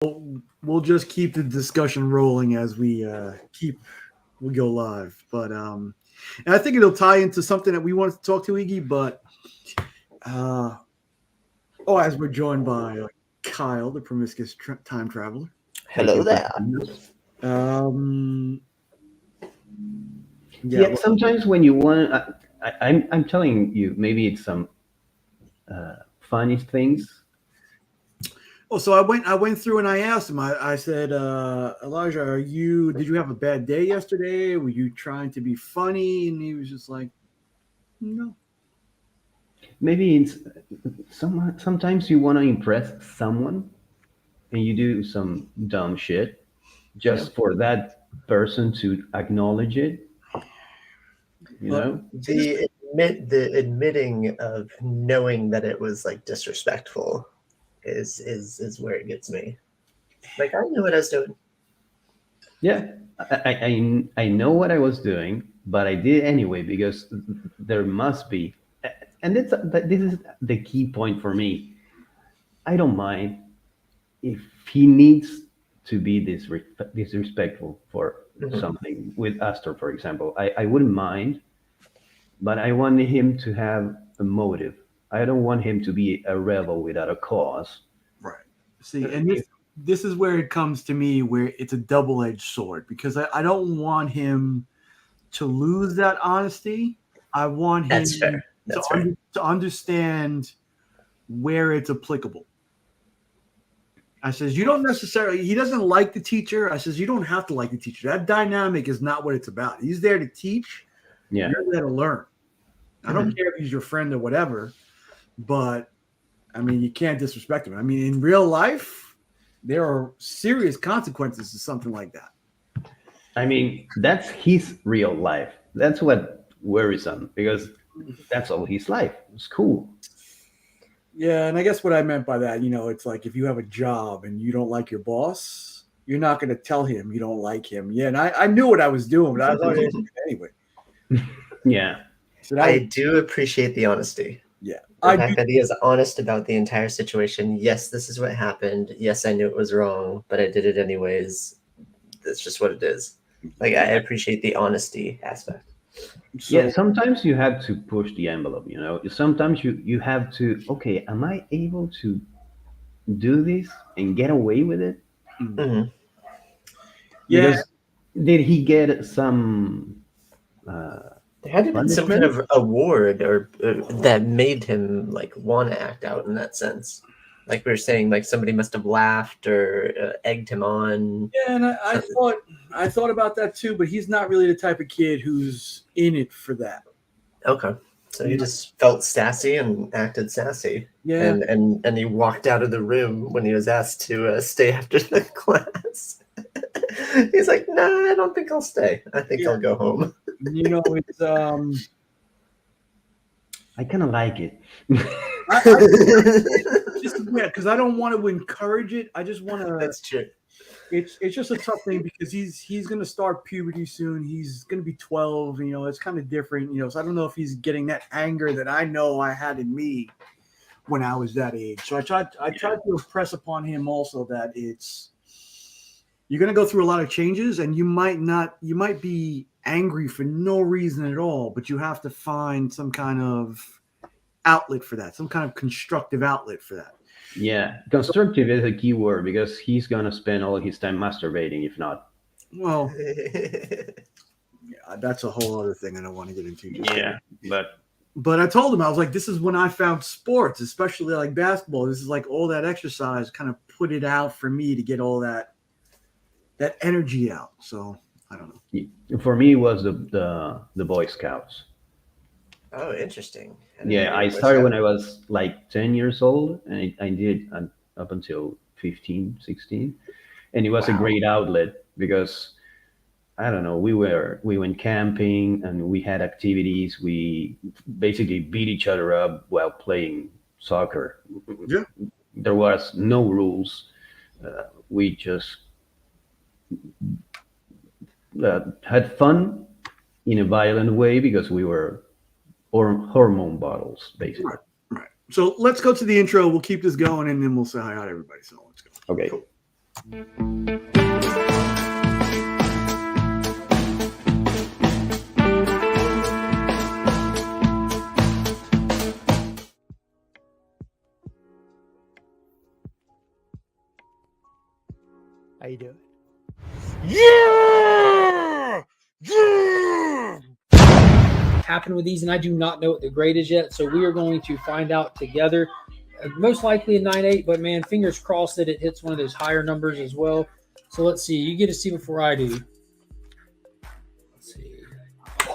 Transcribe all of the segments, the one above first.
we'll just keep the discussion rolling as we go live. But and I think it'll tie into something that we wanted to talk to Iggy. But uh, as we're joined by Kyle, the promiscuous time traveler. Thank Hello you for there. having us. Um, yeah. Yeah, sometimes when you want, I'm telling you, maybe it's some funny things. So I went through and I asked him. I said, Elijah, did you have a bad day yesterday? Were you trying to be funny? And he was just like, no. Maybe it's sometimes you want to impress someone, and you do some dumb shit Yeah. just for that person to acknowledge it. You But know? The admitting of knowing that it was like disrespectful is where it gets me. Like I knew what I was doing. Yeah, I know what I was doing, but I did anyway because there must be, and this is the key point for me. I don't mind if he needs to be disrespectful for Mhm. something with Astor, for example. I wouldn't mind, but I want him to have a motive. I don't want him to be a rebel without a cause. right. See, and this is where it comes to me where it's a double edged sword because I don't want him to lose that honesty. I want That's him fair. That's fair. to understand where it's applicable. I says, you don't necessarily, he doesn't like the teacher. I says, you don't have to like the teacher. That dynamic is not what it's about. He's there to teach, Yeah, you're there to learn. I don't Mhm. care if he's your friend or whatever, but I mean, you can't disrespect him. I mean, in real life, there are serious consequences to something like that. I mean that's his real life. That's what worries him because that's all his life. It's cool. Yeah, and I guess what I meant by that, it's like if you have a job and you don't like your boss, you're not going to tell him you don't like him. Yeah, and I knew what I was doing, but I was already anyway. Yeah. So that I was, do appreciate the honesty. yeah, The I do. fact that he is honest about the entire situation. Yes, this is what happened. Yes, I knew it was wrong, but I did it anyways. That's just what it is. Like I appreciate the honesty aspect. Yeah, So sometimes you have to push the envelope, you know. Sometimes you have to, okay, am I able to do this and get away with it? mm, Mhm. yeah, Because did he get some uh, There had to have been some kind punishment? of award or that made him like want to act out in that sense. Like we were saying, like somebody must have laughed or egged him on. yeah, and I thought about that too, but he's not really the type of kid who's in it for that. Okay, so he You know, just felt sassy and acted sassy, yeah, and he walked out of the room when he was asked to stay after the class. He's like, "Nah, I don't think I'll stay. I think yeah. I'll go home." It's I kind of like it. I just yeah, because I don't want to encourage it. I just want to. That's true. It's just a tough thing because he's going to start puberty soon. He's going to be 12. It's kind of different. So I don't know if he's getting that anger that I know I had in me when I was that age. So I tried to impress upon him also that it's you're going to go through a lot of changes and you might be angry for no reason at all, but you have to find some kind of outlet for that, some kind of constructive outlet for that. Yeah, So, constructive is a key word because he's gonna spend all his time masturbating if not. well, yeah, that's a whole other thing I don't want to get into just yet. Yeah, but But I told him, I was like, this is when I found sports, especially like basketball. This is like all that exercise kind of put it out for me to get all that energy out. So I don't know. for me, it was the Boy Scouts. Oh, interesting. I didn't know Yeah, you were I a Boy started when Scout. I was like 10 years old, and I did up until 15, 16. And it was a Wow. great outlet because I don't know, we went camping and we had activities. We basically beat each other up while playing soccer. Yeah. There was no rules. We just had fun in a violent way because we were hormone bottles, basically. Right. Right. So let's go to the intro. We'll keep this going and then we'll say hi to everybody. So let's go. Okay. Cool. How you doing? Yeah! Yeah! Happened with these, and I do not know what the grade is yet. So we are going to find out together. Most likely a 9.8, but man, fingers crossed that it hits one of those higher numbers as well. So let's see. You get to see before I do. Let's see.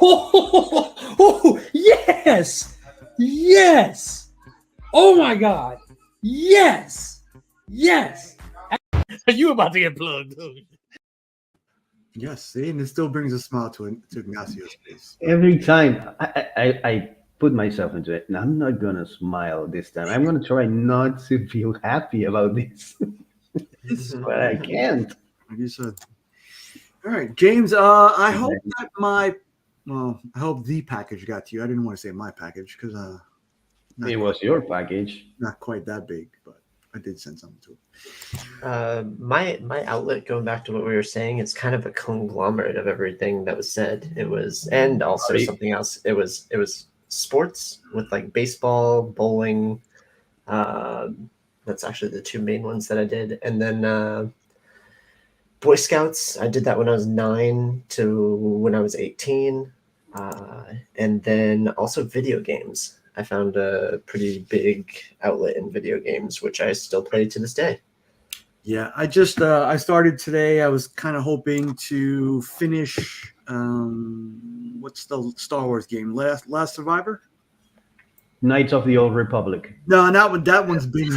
Oh, yes! Yes! Oh my God! Yes! Yes! You about to get plugged, dude. Yes, see, and it still brings a smile to Ignacio's face. Every time I put myself into it, and I'm not gonna smile this time. I'm gonna try not to feel happy about this, but I can't. Like you said. All right, James. I hope that I hope the package got to you. I didn't want to say my package because It was your package. not quite that big, but I did send something to it. My outlet, going back to what we were saying, it's kind of a conglomerate of everything that was said. It was, and also something else. It was sports with like baseball, bowling. That's actually the two main ones that I did, and then Boy Scouts. I did that when I was 9 to when I was 18, and then also video games. I found a pretty big outlet in video games, which I still play to this day. Yeah, I just I started today. I was kind of hoping to finish what's the Star Wars game? Last Survivor? Knights of the Old Republic. No, that one's been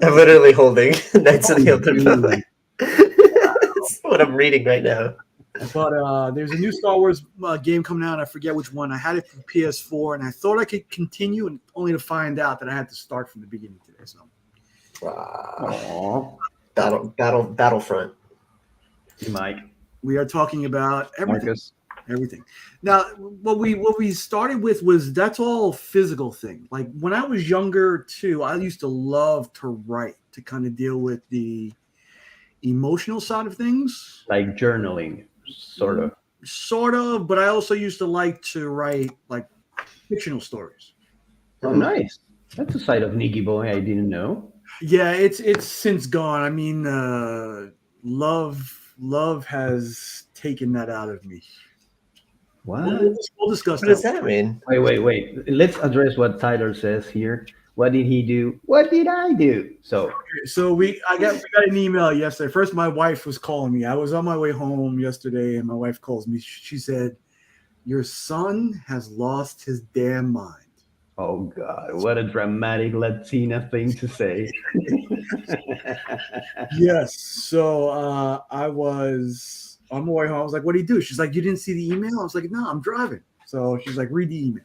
I'm literally holding Knights of the Old Republic. That's what I'm reading right now. But there's a new Star Wars game coming out. I forget which one. I had it for PS4, and I thought I could continue, and only to find out that I had to start from the beginning today. So, Battlefront. Mike. we are talking about everything. Marcus. Everything. Now, what we started with was that's all physical thing. Like when I was younger too, I used to love to write to kind of deal with the emotional side of things. Like journaling, sort of. But I also used to like to write like fictional stories. Oh, nice. That's a side of Nicky Boy I didn't know. Yeah, it's since gone. I mean, love has taken that out of me. What? We'll discuss What does that mean? Wait. Let's address what Tyler says here. What did he do? What did I do? So we got an email yesterday. First, my wife was calling me. I was on my way home yesterday, and my wife calls me. She said, "Your son has lost his damn mind." oh God, what a dramatic Latina thing to say. Yes. So I was on my way home. I was like, "What do you do?" She's like, "You didn't see the email?" I was like, "No, I'm driving." So she's like, "Read the email."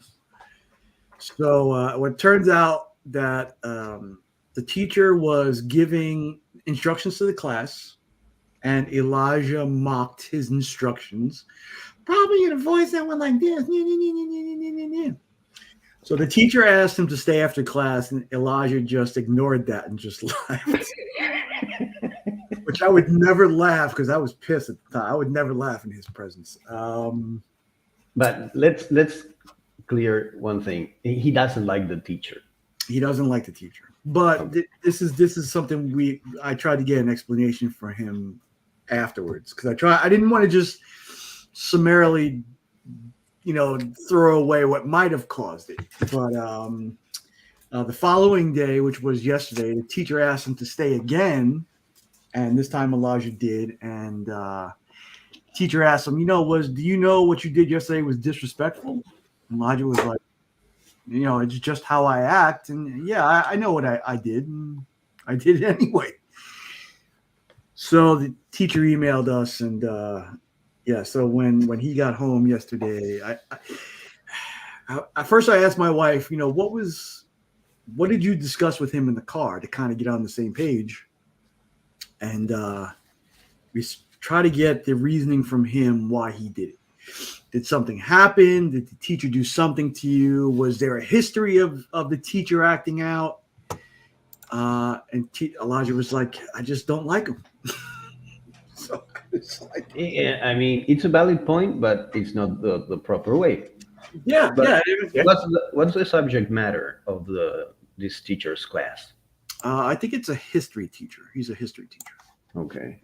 So what turns out that the teacher was giving instructions to the class, and Elijah mocked his instructions, probably in a voice that went like this. So the teacher asked him to stay after class, and Elijah just ignored that and just laughed. Which I would never laugh because I was pissed at the time. I would never laugh in his presence. But let's clear one thing. He doesn't like the teacher. He doesn't like the teacher. But this is something I tried to get an explanation for him afterwards because I didn't want to just summarily, throw away what might have caused it. But the following day, which was yesterday, the teacher asked him to stay again. And this time Elijah did. And teacher asked him, do you know what you did yesterday was disrespectful? Elijah was like, it's just how I act. And yeah, I know what I did. And I did it anyway. So the teacher emailed us. And so when he got home yesterday, I first I asked my wife, what did you discuss with him in the car to kind of get on the same page? And we try to get the reasoning from him why he did it. Did something happen? Did the teacher do something to you? Was there a history of the teacher acting out? And Elijah was like, I just don't like him. So it's like, Yeah, I mean, it's a valid point, but it's not the proper way. yeah, But yeah. what's the subject matter of this teacher's class? I think it's a history teacher. He's a history teacher. Okay,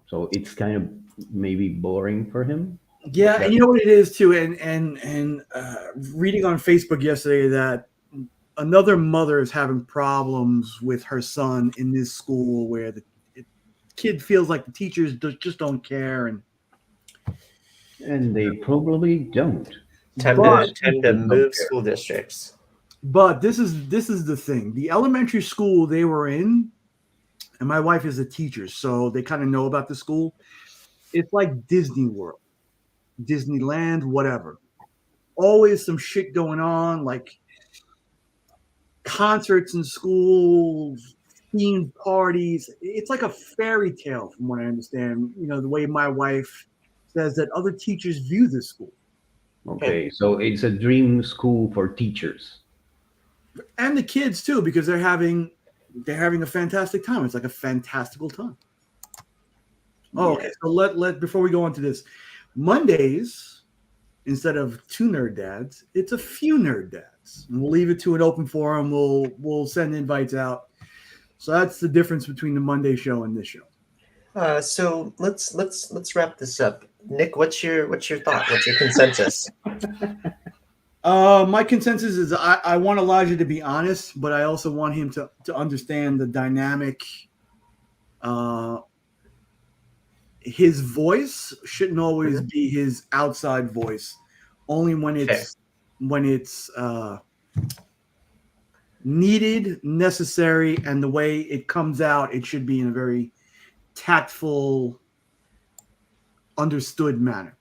so it's kind of maybe boring for him. Yeah, and you know what it is too, and reading on Facebook yesterday that another mother is having problems with her son in this school where the kid feels like the teachers just don't care, And they probably don't. Time But- to move school districts. But this is the thing. The elementary school they were in, and my wife is a teacher, so they kind of know about the school. It's like Disney World, Disneyland, whatever. Always some shit going on, like concerts in schools, themed parties. It's like a fairy tale, from what I understand. You know, the way my wife says that other teachers view this school. Okay, so it's a dream school for teachers. And the kids too, because they're having a fantastic time. It's like a fantastical time. Oh, okay. So let before we go on to this, Mondays, instead of 2 nerd dads, it's a few nerd dads. And we'll leave it to an open forum. We'll send invites out. So that's the difference between the Monday show and this show. So let's wrap this up. Nick, what's your thought? What's your consensus? My consensus is I want Elijah to be honest, but I also want him to understand the dynamic. His voice shouldn't always be his outside voice, only when it's needed, necessary, and the way it comes out, it should be in a very tactful, understood manner.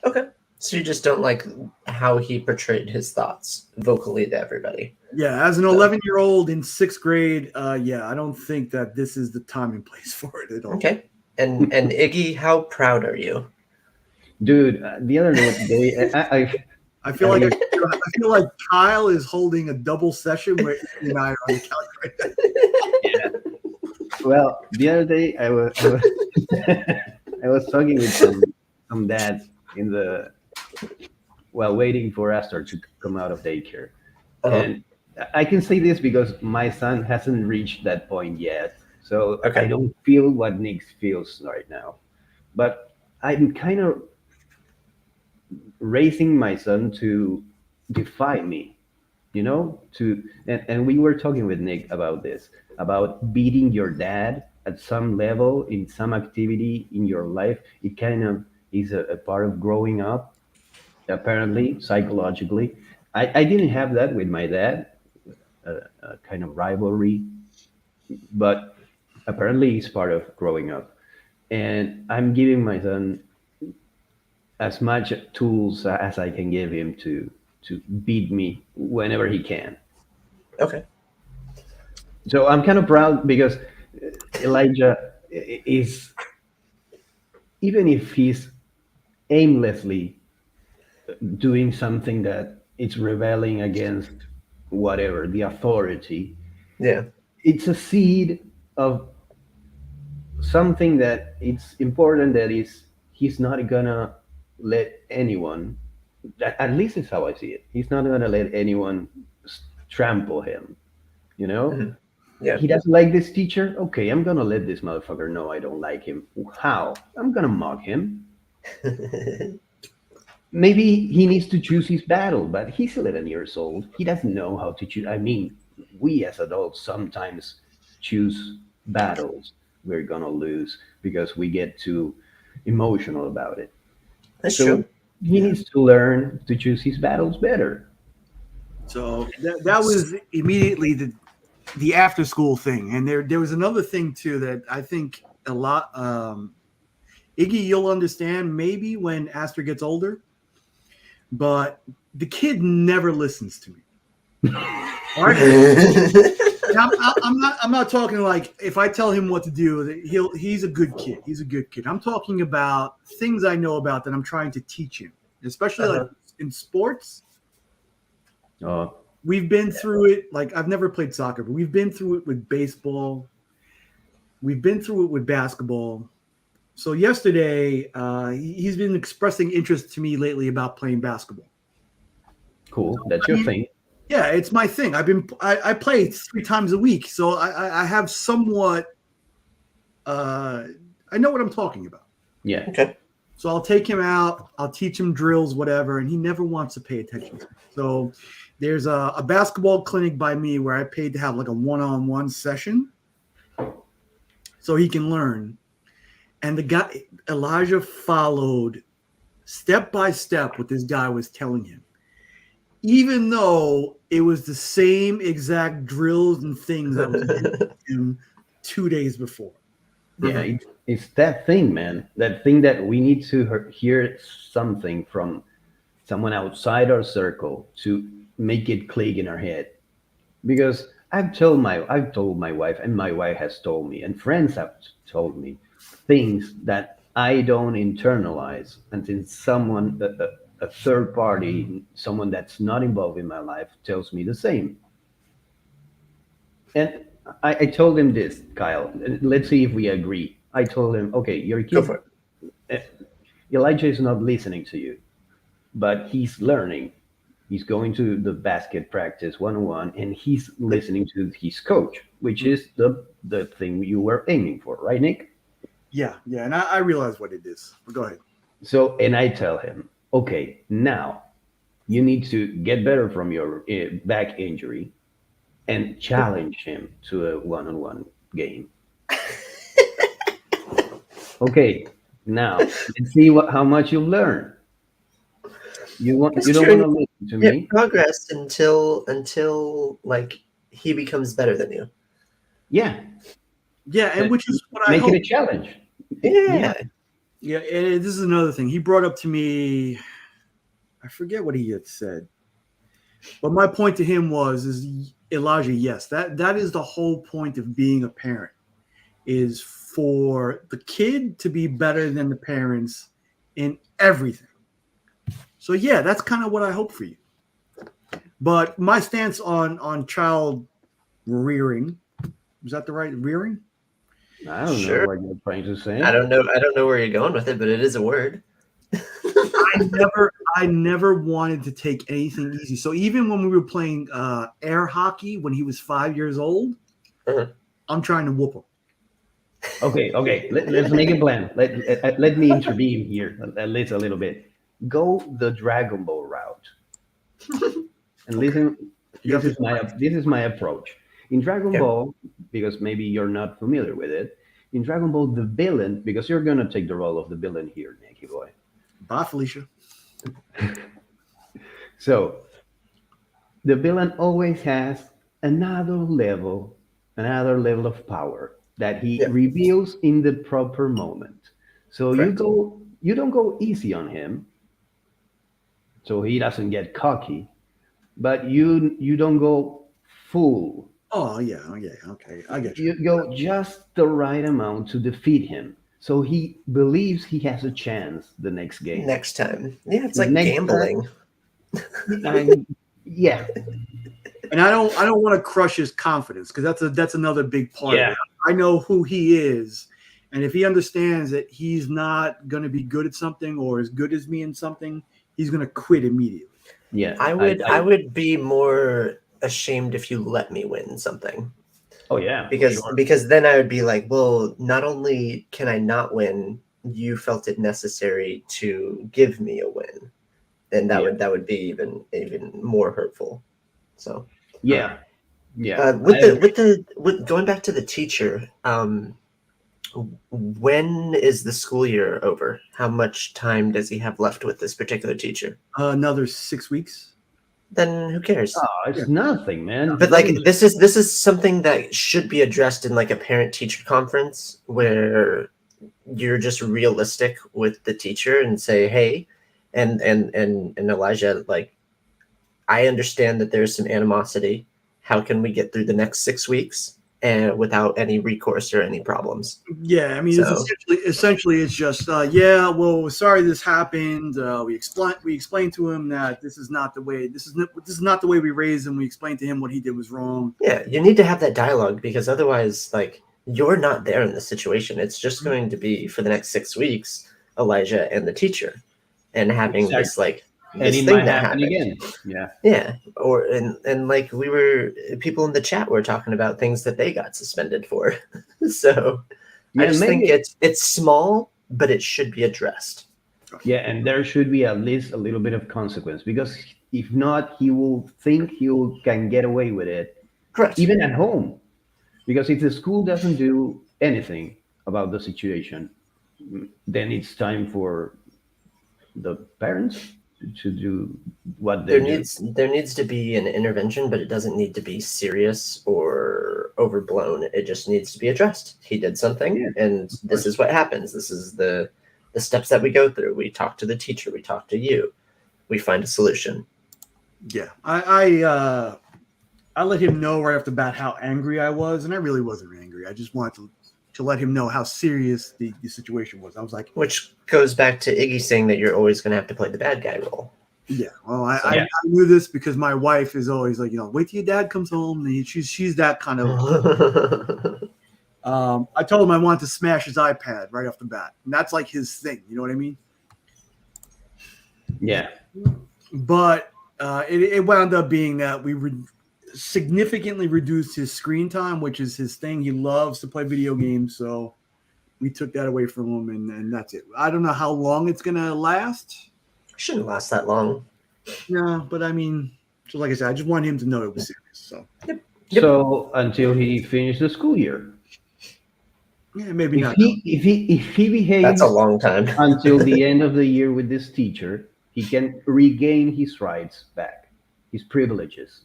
Okay. So you just don't like how he portrayed his thoughts vocally to everybody. Yeah, as an 11-year-old in 6th grade, I don't think that this is the time and place for it at all. Okay. And Iggy, how proud are you? Dude, the other day, I feel like Kyle is holding a double session where he and I are on the couch right now. well, the other day I was I was talking with some dads while waiting for Astor to come out of daycare. And I can say this because my son hasn't reached that point yet. So I don't feel what Nick feels right now. But I'm kind of raising my son to defy me, and we were talking with Nick about this, about beating your dad at some level in some activity in your life. It kind of is a part of growing up, apparently, psychologically. I didn't have that with my dad, a kind of rivalry, but apparently it's part of growing up. And I'm giving my son as much tools as I can give him to beat me whenever he can. Okay. So I'm kind of proud because Elijah is, even if he's aimlessly doing something that it's rebelling against whatever, the authority. Yeah. It's a seed of something that it's important that he's not gonna let anyone, at least it's how I see it. He's not gonna let anyone trample him, Mhm. Yeah. He doesn't like this teacher. Okay, I'm gonna let this motherfucker know I don't like him. How? I'm gonna mock him. Maybe he needs to choose his battle, but he's 11 years old. He doesn't know how to choose. I mean, we as adults sometimes choose battles we're gonna lose because we get too emotional about it. That's So true. he needs to learn to choose his battles better. So that was immediately the after school thing. And there was another thing too that I think a lot Iggy, you'll understand maybe when Astor gets older, but the kid never listens to me. All right? I'm not talking like if I tell him what to do, he's a good kid. He's a good kid. I'm talking about things I know about that I'm trying to teach him, especially like in sports. we've been through it. Like I've never played soccer, but we've been through it with baseball. We've been through it with basketball. So yesterday, he's been expressing interest to me lately about playing basketball. Cool. That's your thing. Yeah, it's my thing. I play 3 times a week, so I have somewhat. I know what I'm talking about. Yeah. Okay. So I'll take him out. I'll teach him drills, whatever, and he never wants to pay attention. So there's a basketball clinic by me where I paid to have like a one-on-one session, so he can learn. And the guy Elijah followed step by step what this guy was telling him, even though it was the same exact drills and things that was telling him 2 days before. Yeah, it's that thing, man. That thing that we need to hear something from someone outside our circle to make it click in our head. Because I've told my wife, and my wife has told me, and friends have told me things that I don't internalize until someone, a third party, someone that's not involved in my life, tells me the same. And I told him this, Kyle. Let's see if we agree. I told him, okay, your Go kid, for it. Elijah is not listening to you, but he's learning. He's going to the basket practice 101, and he's listening to his coach, which is the thing you were aiming for, right, Nick? Yeah, and I realize what it is. But go ahead. So, and I tell him, okay, now you need to get better from your back injury and challenge him to a one-on-one game. Okay, now let's see how much you learn. You don't want to listen to me? Progress until like he becomes better than you. Yeah. Yeah, and which is what I Make hope. it a challenge. Yeah. Yeah, and this is another thing. He brought up to me, I forget what he had said. But my point to him is Elijah, yes, that is the whole point of being a parent, is for the kid to be better than the parents in everything. So yeah, that's kind of what I hope for you. But my stance on child rearing, is that the right rearing? I don't Sure. know what you're trying to say. I don't know where you're going with it, but it is a word. I never wanted to take anything easy. So even when we were playing air hockey when he was 5 years old, I'm trying to whoop him. Okay. Let's make a plan. Let me intervene here at least a little bit. Go the Dragon Ball route. And listen, this is my approach. In Dragon Ball, because maybe you're not familiar with it, in Dragon Ball, the villain, because you're going to take the role of the villain here, Nicky boy. Bye, Felicia. So, the villain always has another level of power that he reveals in the proper moment. So Correct. you don't go easy on him, so he doesn't get cocky, but you don't go full. Oh yeah, okay, I get you. You go just the right amount to defeat him, so he believes he has a chance the next game. Next time. Yeah, it's like Next gambling. Yeah. And I don't want to crush his confidence, because that's another big part. Yeah. Of it. I know who he is, and if he understands that he's not going to be good at something or as good as me in something, he's going to quit immediately. Yeah. I would be more ashamed if you let me win something. Oh yeah. Because then I would be like, well, not only can I not win, you felt it necessary to give me a win, and that would be even more hurtful. So yeah. With going back to the teacher, when is the school year over? How much time does he have left with this particular teacher? Another 6 weeks. Then who cares? Oh, it's nothing, man. But like this is something that should be addressed in like a parent teacher conference where you're just realistic with the teacher and say, hey, and Elijah, like, I understand that there's some animosity. How can we get through the next 6 weeks? and without any recourse or any problems. Yeah, I mean, So- it's essentially it's just yeah. Well, sorry this happened. We explained to him that this is not the way. This is not the way we raised him. We explained to him what he did was wrong. Yeah, you need to have that dialogue because otherwise, like, you're not there in the situation. It's just going to be for the next 6 weeks, Elijah and the teacher, and having this like And this it thing might that happen happened. again. Yeah. Yeah, or and like we were people in the chat were talking about things that they got suspended for. So I Yeah, just think maybe- it's small, but it should be addressed. Yeah, and there should be at least a little bit of consequence because if not, he will think can get away with it Correct. even at home. Because if the school doesn't do anything about the situation, then it's time for the parents to do what they do. There needs to be an intervention, but it doesn't need to be serious or overblown. It just needs to be addressed. He did something, Yeah, and this is what happens. This is the steps that we go through. We talk to the teacher. We talk to you. We find a solution. Yeah, I let him know right off the bat how angry I was, and I really wasn't angry. I just wanted to let him know how serious the situation was. I was like, Which goes back to Iggy saying that you're always going to have to play the bad guy role. yeah, well, I Yeah. knew this because my wife is always like, wait till your dad comes home. And she's that kind of. I told him I wanted to smash his iPad right off the bat, and that's like his thing. You know what I mean? Yeah. But it wound up being that we significantly reduced his screen time, which is his thing. He loves to play video games, so we took that away from him, and that's it. I don't know how long it's gonna last. Shouldn't last that long. No, but I mean, so like I said, I just wanted him to know it was serious. So Yep. So until he finished the school year. yeah, maybe If not. he behaves That's a long time. until the end of the year with this teacher, he can regain his rights back, his privileges.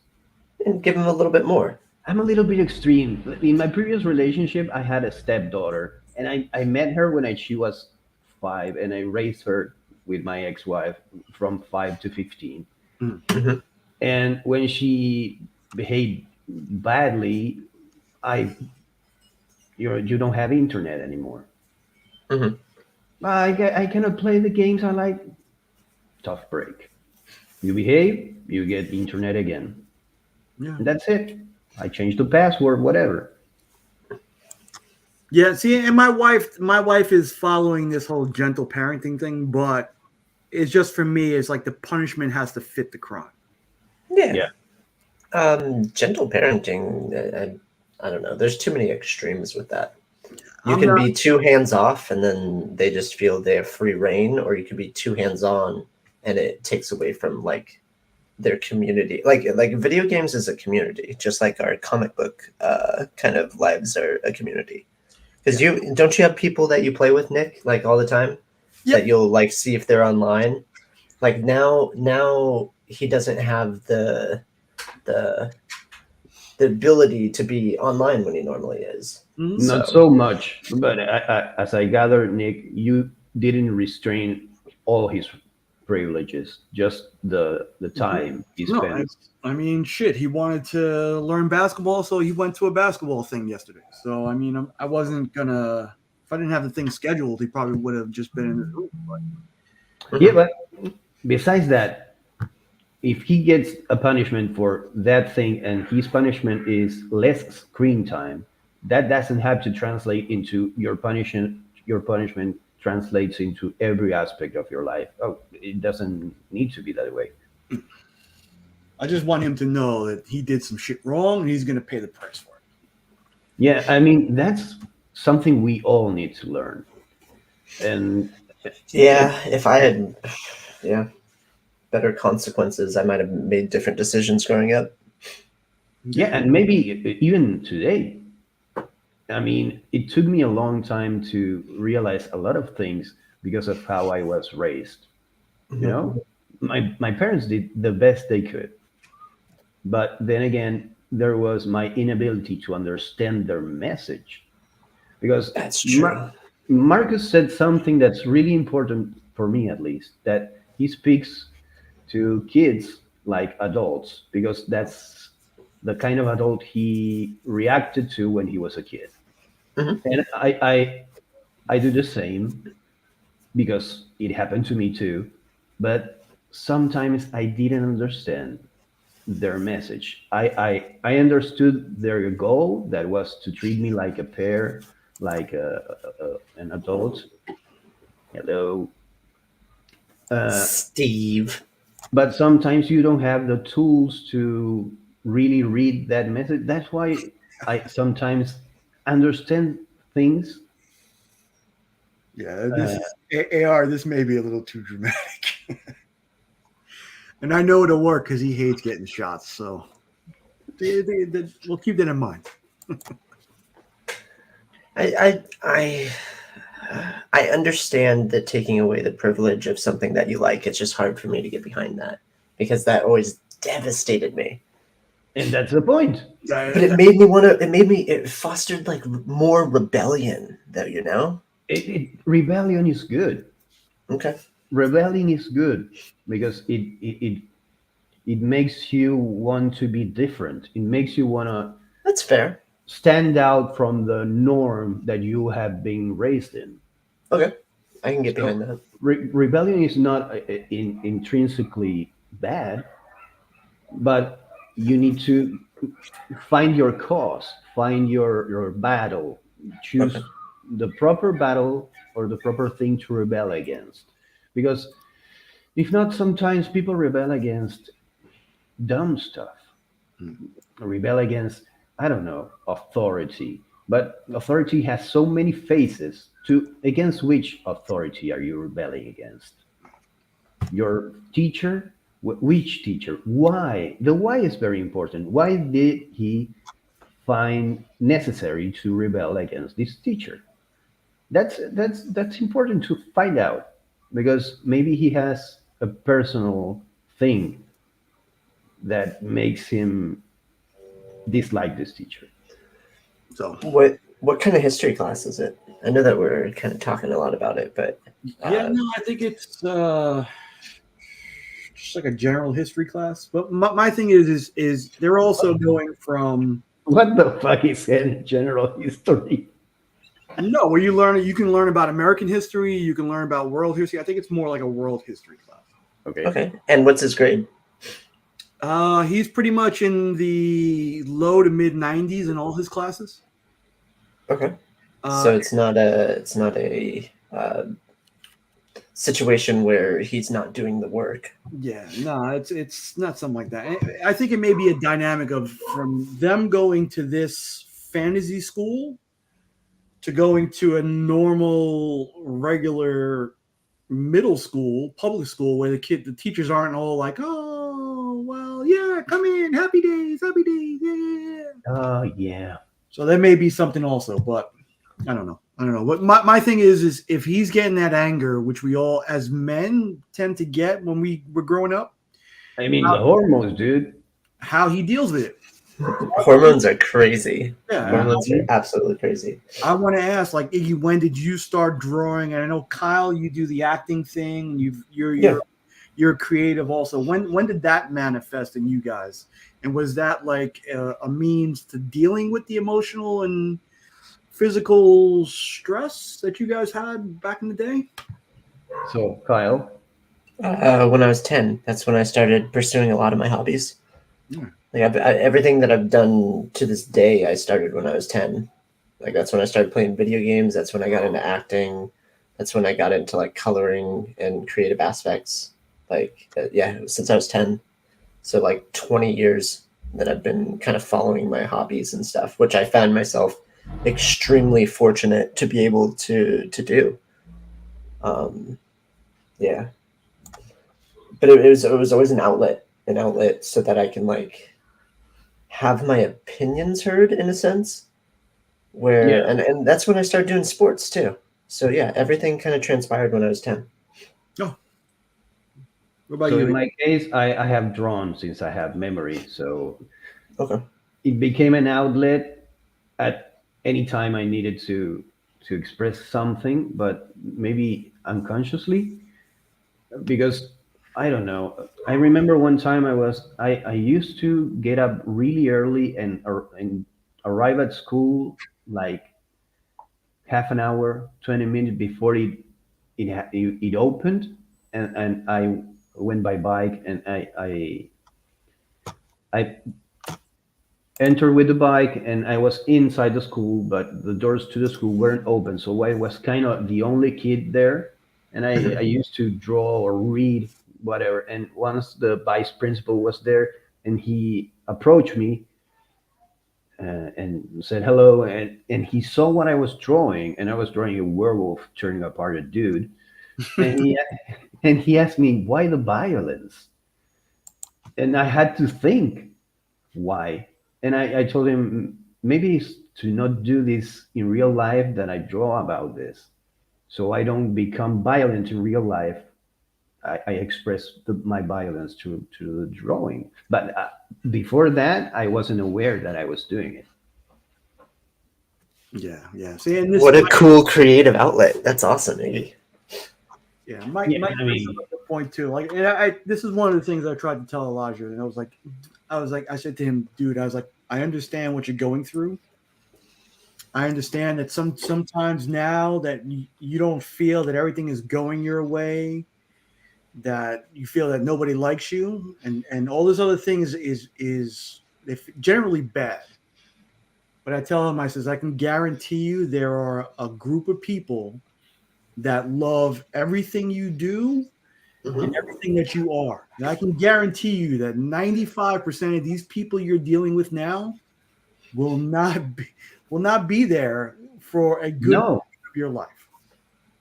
And give him a little bit more. I'm a little bit extreme. In my previous relationship, I had a stepdaughter, and I met her when she was 5, and I raised her with my ex-wife from 5 to 15. Mhm. And when she behaved badly, you don't have internet anymore. Mhm. I cannot play the games I like. Tough break. You behave, you get internet again. Yeah. And that's it. I changed the password, whatever. Yeah, see, and my wife is following this whole gentle parenting thing, but it's just for me, it's like the punishment has to fit the crime. Yeah. Gentle parenting, I don't know. There's too many extremes with that. You I'm can not- be too hands off and then they just feel they have free reign, or you can be too hands on and it takes away from like their community. Like video games is a community, just like our comic book kind of lives are a community. Because you don't you have people that you play with, Nick, like all the time? Yep. That you'll like see if they're online. Like now he doesn't have the ability to be online when he normally is. Mhm. Not so much, but as I gather, Nick, you didn't restrain all his privileges, just the time he No, spent. I mean, shit. He wanted to learn basketball, so he went to a basketball thing yesterday. So I mean, I wasn't gonna. If I didn't have the thing scheduled, he probably would have just been in his room. But Yeah, but besides that, if he gets a punishment for that thing and his punishment is less screen time, that doesn't have to translate into your punishment. Your punishment translates into every aspect of your life. Oh, it doesn't need to be that way. I just want him to know that he did some shit wrong, and he's gonna pay the price for it. Yeah, I mean, that's something we all need to learn. And Yeah, if I had better consequences, I might have made different decisions growing up. yeah, and maybe even today. I mean, it took me a long time to realize a lot of things because of how I was raised. You know, my parents did the best they could. But then again, there was my inability to understand their message. Because That's true. Marcus said something that's really important for me, at least, that he speaks to kids like adults, because that's the kind of adult he reacted to when he was a kid. Mhm. And I do the same because it happened to me too. But sometimes I didn't understand their message. I understood their goal, that was to treat me like a peer, like an adult. Hello. Steve. But sometimes you don't have the tools to really read that message. That's why I sometimes understand things. Yeah, this AR. This may be a little too dramatic, and I know it'll work because he hates getting shots. So we'll keep that in mind. I understand that taking away the privilege of something that you like, it's just hard for me to get behind that because that always devastated me. And that's the point. But it made me want to. It fostered like more rebellion, though. You know. Rebellion is good. Okay. Rebelling is good because it makes you want to be different. It makes you want to That's fair. stand out from the norm that you have been raised in. Okay. I can get So, behind that. Rebellion is not intrinsically bad, but you need to find your cause, find your battle, choose Okay. the proper battle or the proper thing to rebel against. Because if not, sometimes people rebel against dumb stuff, rebel against, I don't know, authority. But authority has so many faces. To against which authority are you rebelling against? Your teacher? Which teacher? Why? The why is very important. Why did he find necessary to rebel against this teacher? That's important to find out because maybe he has a personal thing that makes him dislike this teacher. So What kind of history class is it? I know that we're kind of talking a lot about it, but yeah, no, I think it's just like a general history class. But my thing is they're also going from What the fuck is in general history? no, where you can learn about American history, you can learn about world history. I think it's more like a world history class. Okay. okay. And what's his grade? He's pretty much in the low to mid 90s in all his classes. Okay. Uh, So it's not a situation where he's not doing the work. Yeah, no, it's not something like that. I think it may be a dynamic of from them going to this fantasy school to going to a normal, regular middle school, public school, where the teachers aren't all like, oh, well, yeah, come in, happy days, yeah. Oh yeah. So there may be something also, but I don't know. What my thing is if he's getting that anger, which we all as men tend to get when we were growing up, I mean the hormones, dude. how he deals with it. Hormones are crazy. Yeah, Hormones are absolutely crazy. I want to ask, like Iggy, when did you start drawing? And I know Kyle, you do the acting thing. You're creative also. When did that manifest in you guys? And was that like a means to dealing with the emotional and physical stress that you guys had back in the day? So Kyle, When I was 10, that's when I started pursuing a lot of my hobbies. Hmm. Like everything that I've done to this day, I started when I was 10. Like that's when I started playing video games. That's when I got into acting. That's when I got into like coloring and creative aspects. Like since I was 10. So like 20 years that I've been kind of following my hobbies and stuff, which I found myself extremely fortunate to be able to do. Yeah. But it was always an outlet so that I can like have my opinions heard in a sense where Yeah. and that's when I started doing sports too. So yeah, everything kind of transpired when I was 10. What about so you? in my case, I have drawn since I have memory. So Okay. it became an outlet at any time I needed to express something, but maybe unconsciously, because I don't know. I remember one time I used to get up really early and arrive at school like half an hour, 20 minutes before it opened, and I went by bike and I entered with the bike and I was inside the school, but the doors to the school weren't open, so I was kind of the only kid there, and I used to draw or read whatever. And once the vice principal was there, and he approached me and said hello, and he saw what I was drawing, and I was drawing a werewolf turning apart a dude, and he asked me why the violence, and I had to think why. And I told him maybe it's to not do this in real life that I draw about this. So I don't become violent in real life. I express my violence to the drawing. But before that, I wasn't aware that I was doing it. Yeah, yeah. See, and this What a cool creative outlet. That's awesome, Iggy. yeah, Mike. Yeah, Mike I mean- brings up a point too. Like, and this is one of the things I tried to tell Elijah, and I was like, I said to him, dude, I was like, I understand what you're going through. I understand that sometimes now that you don't feel that everything is going your way, that you feel that nobody likes you, and all those other things is generally bad. But I tell him, I says, I can guarantee you there are a group of people that love everything you do Mhm. and everything that you are. And I can guarantee you that 95% of these people you're dealing with now will not be there for a good No. part of your life.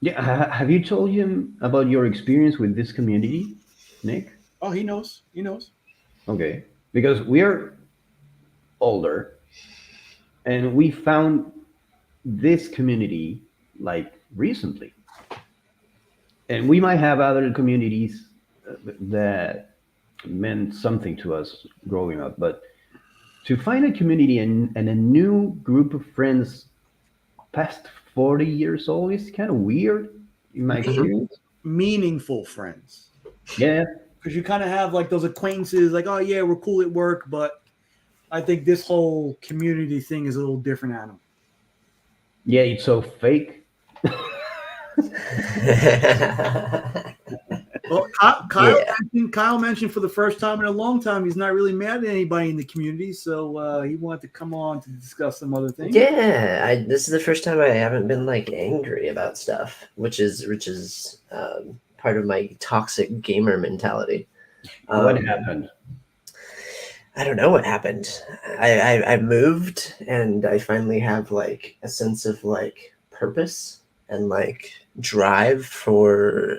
Yeah. Have you told him about your experience with this community, Nick? Oh, he knows. He knows. Okay. Because we're older and we found this community like recently. And we might have other communities that meant something to us growing up, but to find a community and a new group of friends past 40 years old is kind of weird in my experience. Meaningful friends. Yeah. Because you kind of have like those acquaintances, like, oh yeah, we're cool at work, but I think this whole community thing is a little different animal. Yeah, it's so fake. Well, Kyle mentioned for the first time in a long time he's not really mad at anybody in the community, so he wanted to come on to discuss some other things. Yeah, this is the first time I haven't been like angry about stuff, which is part of my toxic gamer mentality. What happened? I don't know what happened. I moved and I finally have like a sense of like purpose and like drive for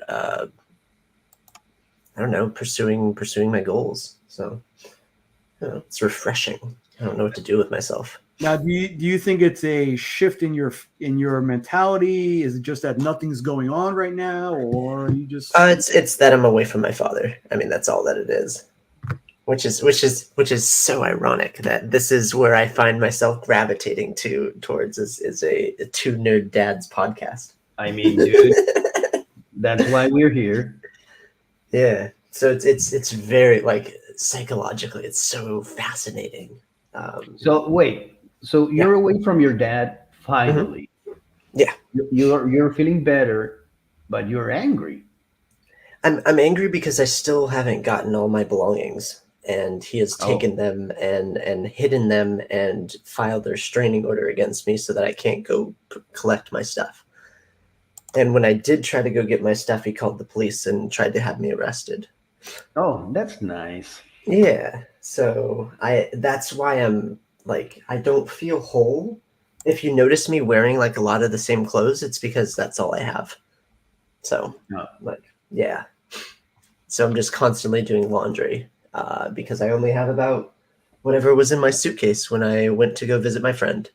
I don't know, pursuing my goals. So it's refreshing. I don't know what to do with myself. Now, do you think it's a shift in your mentality? Is it just that nothing's going on right now, or you just? It's that I'm away from my father. I mean, that's all that it is. Which is so ironic that this is where I find myself gravitating towards is a two nerd dads podcast. I mean, dude, that's why we're here. Yeah. So it's very like psychologically, it's so fascinating. So wait, so you're away from your dad finally. Yeah. You're feeling better, but you're angry. I'm angry because I still haven't gotten all my belongings, and he has taken them and hidden them and filed a restraining order against me so that I can't go collect my stuff. And when I did try to go get my stuff, he called the police and tried to have me arrested. Oh, that's nice. Yeah. So that's why I'm like, I don't feel whole. If you notice me wearing like a lot of the same clothes, it's because that's all I have. So yeah. So I'm just constantly doing laundry because I only have about whatever was in my suitcase when I went to go visit my friend.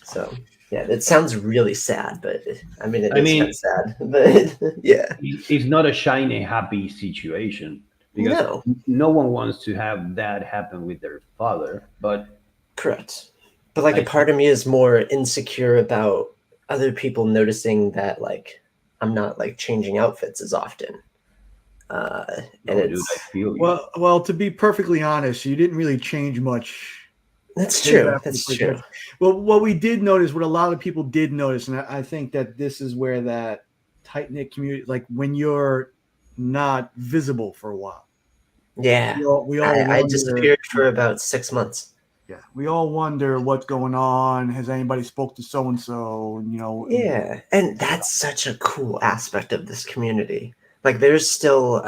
So yeah, it sounds really sad, but I mean, it is kind of sad, but yeah. It's not a shiny, happy situation because no one wants to have that happen with their father, but. Correct. But like a part of me is more insecure about other people noticing that like I'm not like changing outfits as often. And Dude, it's I feel you. Well, to be perfectly honest, you didn't really change much. that's Days true. after the That's first true. match. Well, what we did notice, what a lot of people did notice, and I think that this is where that tight knit community, like when you're not visible for a while, Yeah, we all I wonder. disappeared for about 6 months. Yeah, we all wonder what's going on. Has anybody spoke to so and so? You know, Yeah, and that's such a cool aspect of this community. Like, there's still,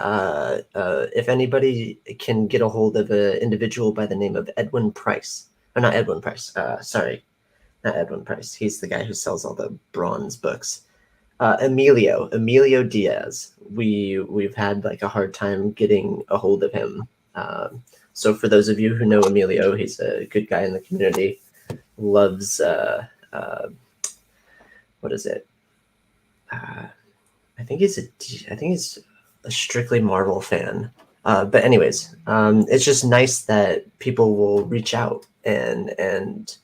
if anybody can get a hold of an individual by the name of Edwin Price, or not Edwin Price, sorry, not Edwin Price. He's the guy who sells all the bronze books. Emilio Diaz. We've had like a hard time getting a hold of him. So for those of you who know Emilio, he's a good guy in the community. Loves what is it? I think he's a strictly Marvel fan. But anyways, it's just nice that people will reach out and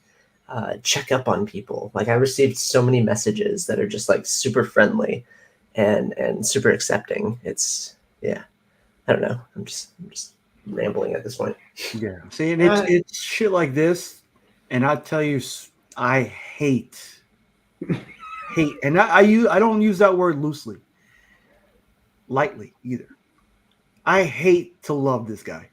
check up on people. Like, I received so many messages that are just like super friendly and super accepting. It's I don't know. I'm just rambling at this point. yeah. See, and it's shit like this, and I tell you, I hate, and I don't use that word loosely, lightly either. I hate to love this guy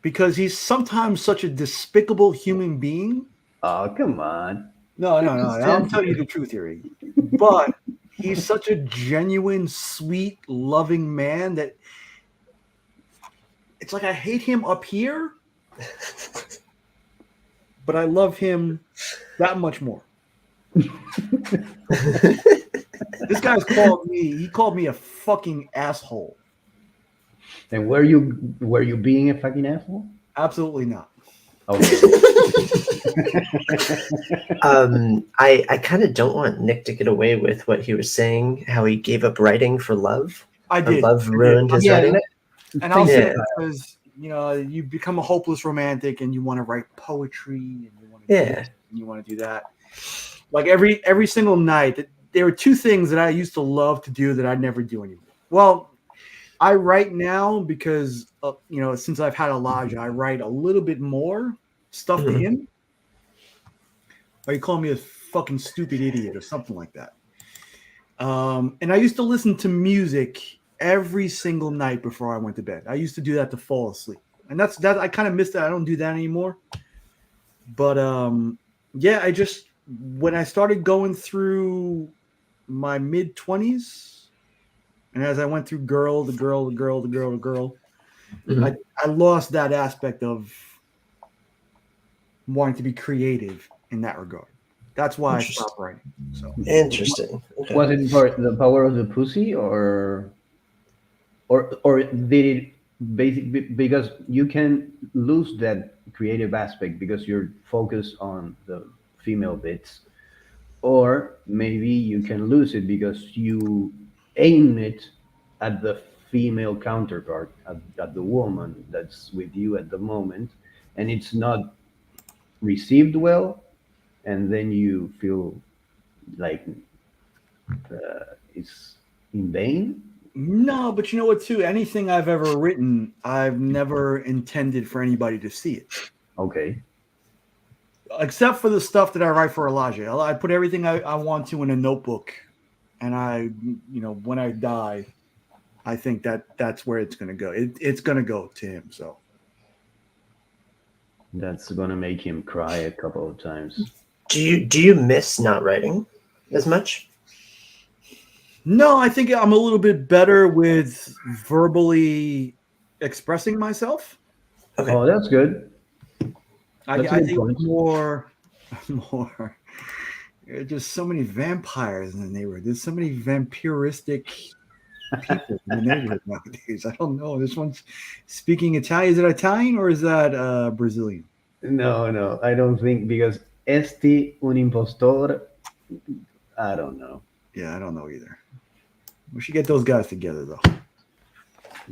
because he's sometimes such a despicable human being. Oh, come on. No. I'm telling you the truth here, Iggy. But he's such a genuine, sweet, loving man that it's like I hate him up here, but I love him that much more. This guy's called me a fucking asshole. And were you being a fucking asshole? Absolutely not. Okay. I kind of don't want Nick to get away with what he was saying, how he gave up writing for love. I Or did. love ruined his writing. And I'll say Yeah. that because you become a hopeless romantic and you want to write poetry and you want to Yeah. do this and you want to do that. Like every single night, there were two things that I used to love to do that I never do anymore. Well, I write now because since I've had Elijah, I write a little bit more stuff to him. Or you call me a fucking stupid idiot or something like that. And I used to listen to music every single night before I went to bed. I used to do that to fall asleep. And that's I kind of missed that. I don't do that anymore. But I just when I started going through my mid-20s, and as I went through girl, Mhm. I lost that aspect of wanting to be creative in that regard. That's why I Interesting. stopped writing. So Interesting. Okay. Was it for the power of the pussy, or did it because you can lose that creative aspect because you're focused on the female bits, or maybe you can lose it because you aim it at the female counterpart, at the woman that's with you at the moment, and it's not received well, and then you feel like it's in vain. no, but you know what? Too, anything I've ever written, I've never intended for anybody to see it, Okay. except for the stuff that I write for Elijah. I put everything I want to in a notebook, and when I die, I think that's where it's going to go. It's going to go to him. So That's gonna make him cry a couple of times. Do you miss not writing as much? no, I think I'm a little bit better with verbally expressing myself. Okay. Oh, that's good. I That's a good think point. more. There are just so many vampires in the neighborhood. There's so many vampiristic people in the neighborhood nowadays. I don't know. This one's speaking Italian. Is it Italian or is that Brazilian? No, I don't think because esti un impostor. I don't know. Yeah, I don't know either. We should get those guys together though.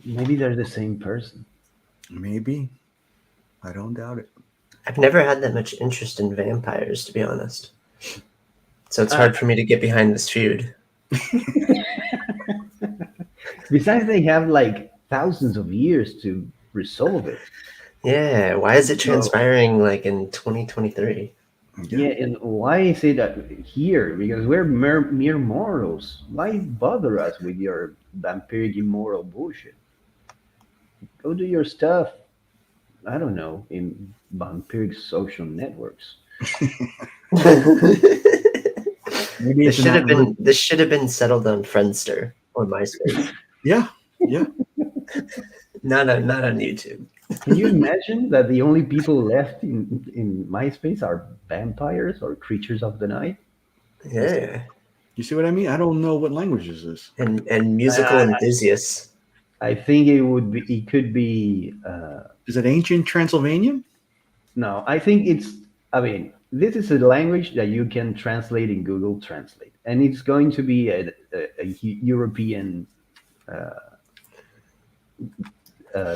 Maybe they're the same person. Maybe. I don't doubt it. I've never had that much interest in vampires, to be honest. So it's hard for me to get behind this feud. Besides, they have like thousands of years to resolve it. Yeah, why is it So- transpiring like in 2023? Yeah, and why is it here? Because we're mere mortals. Why bother us with your vampiric immoral bullshit? Go do your stuff. I don't know, in vampiric social networks. Maybe This it's should have an been settled on Friendster or MySpace. Yeah. not on YouTube. Can you imagine that the only people left in MySpace are vampires or creatures of the night? Yeah, You see what I mean? I don't know what language is this. and musical enthusiasts. I think it could be. Is it ancient Transylvanian? No, I think I mean, this is a language that you can translate in Google Translate, and it's going to be a European.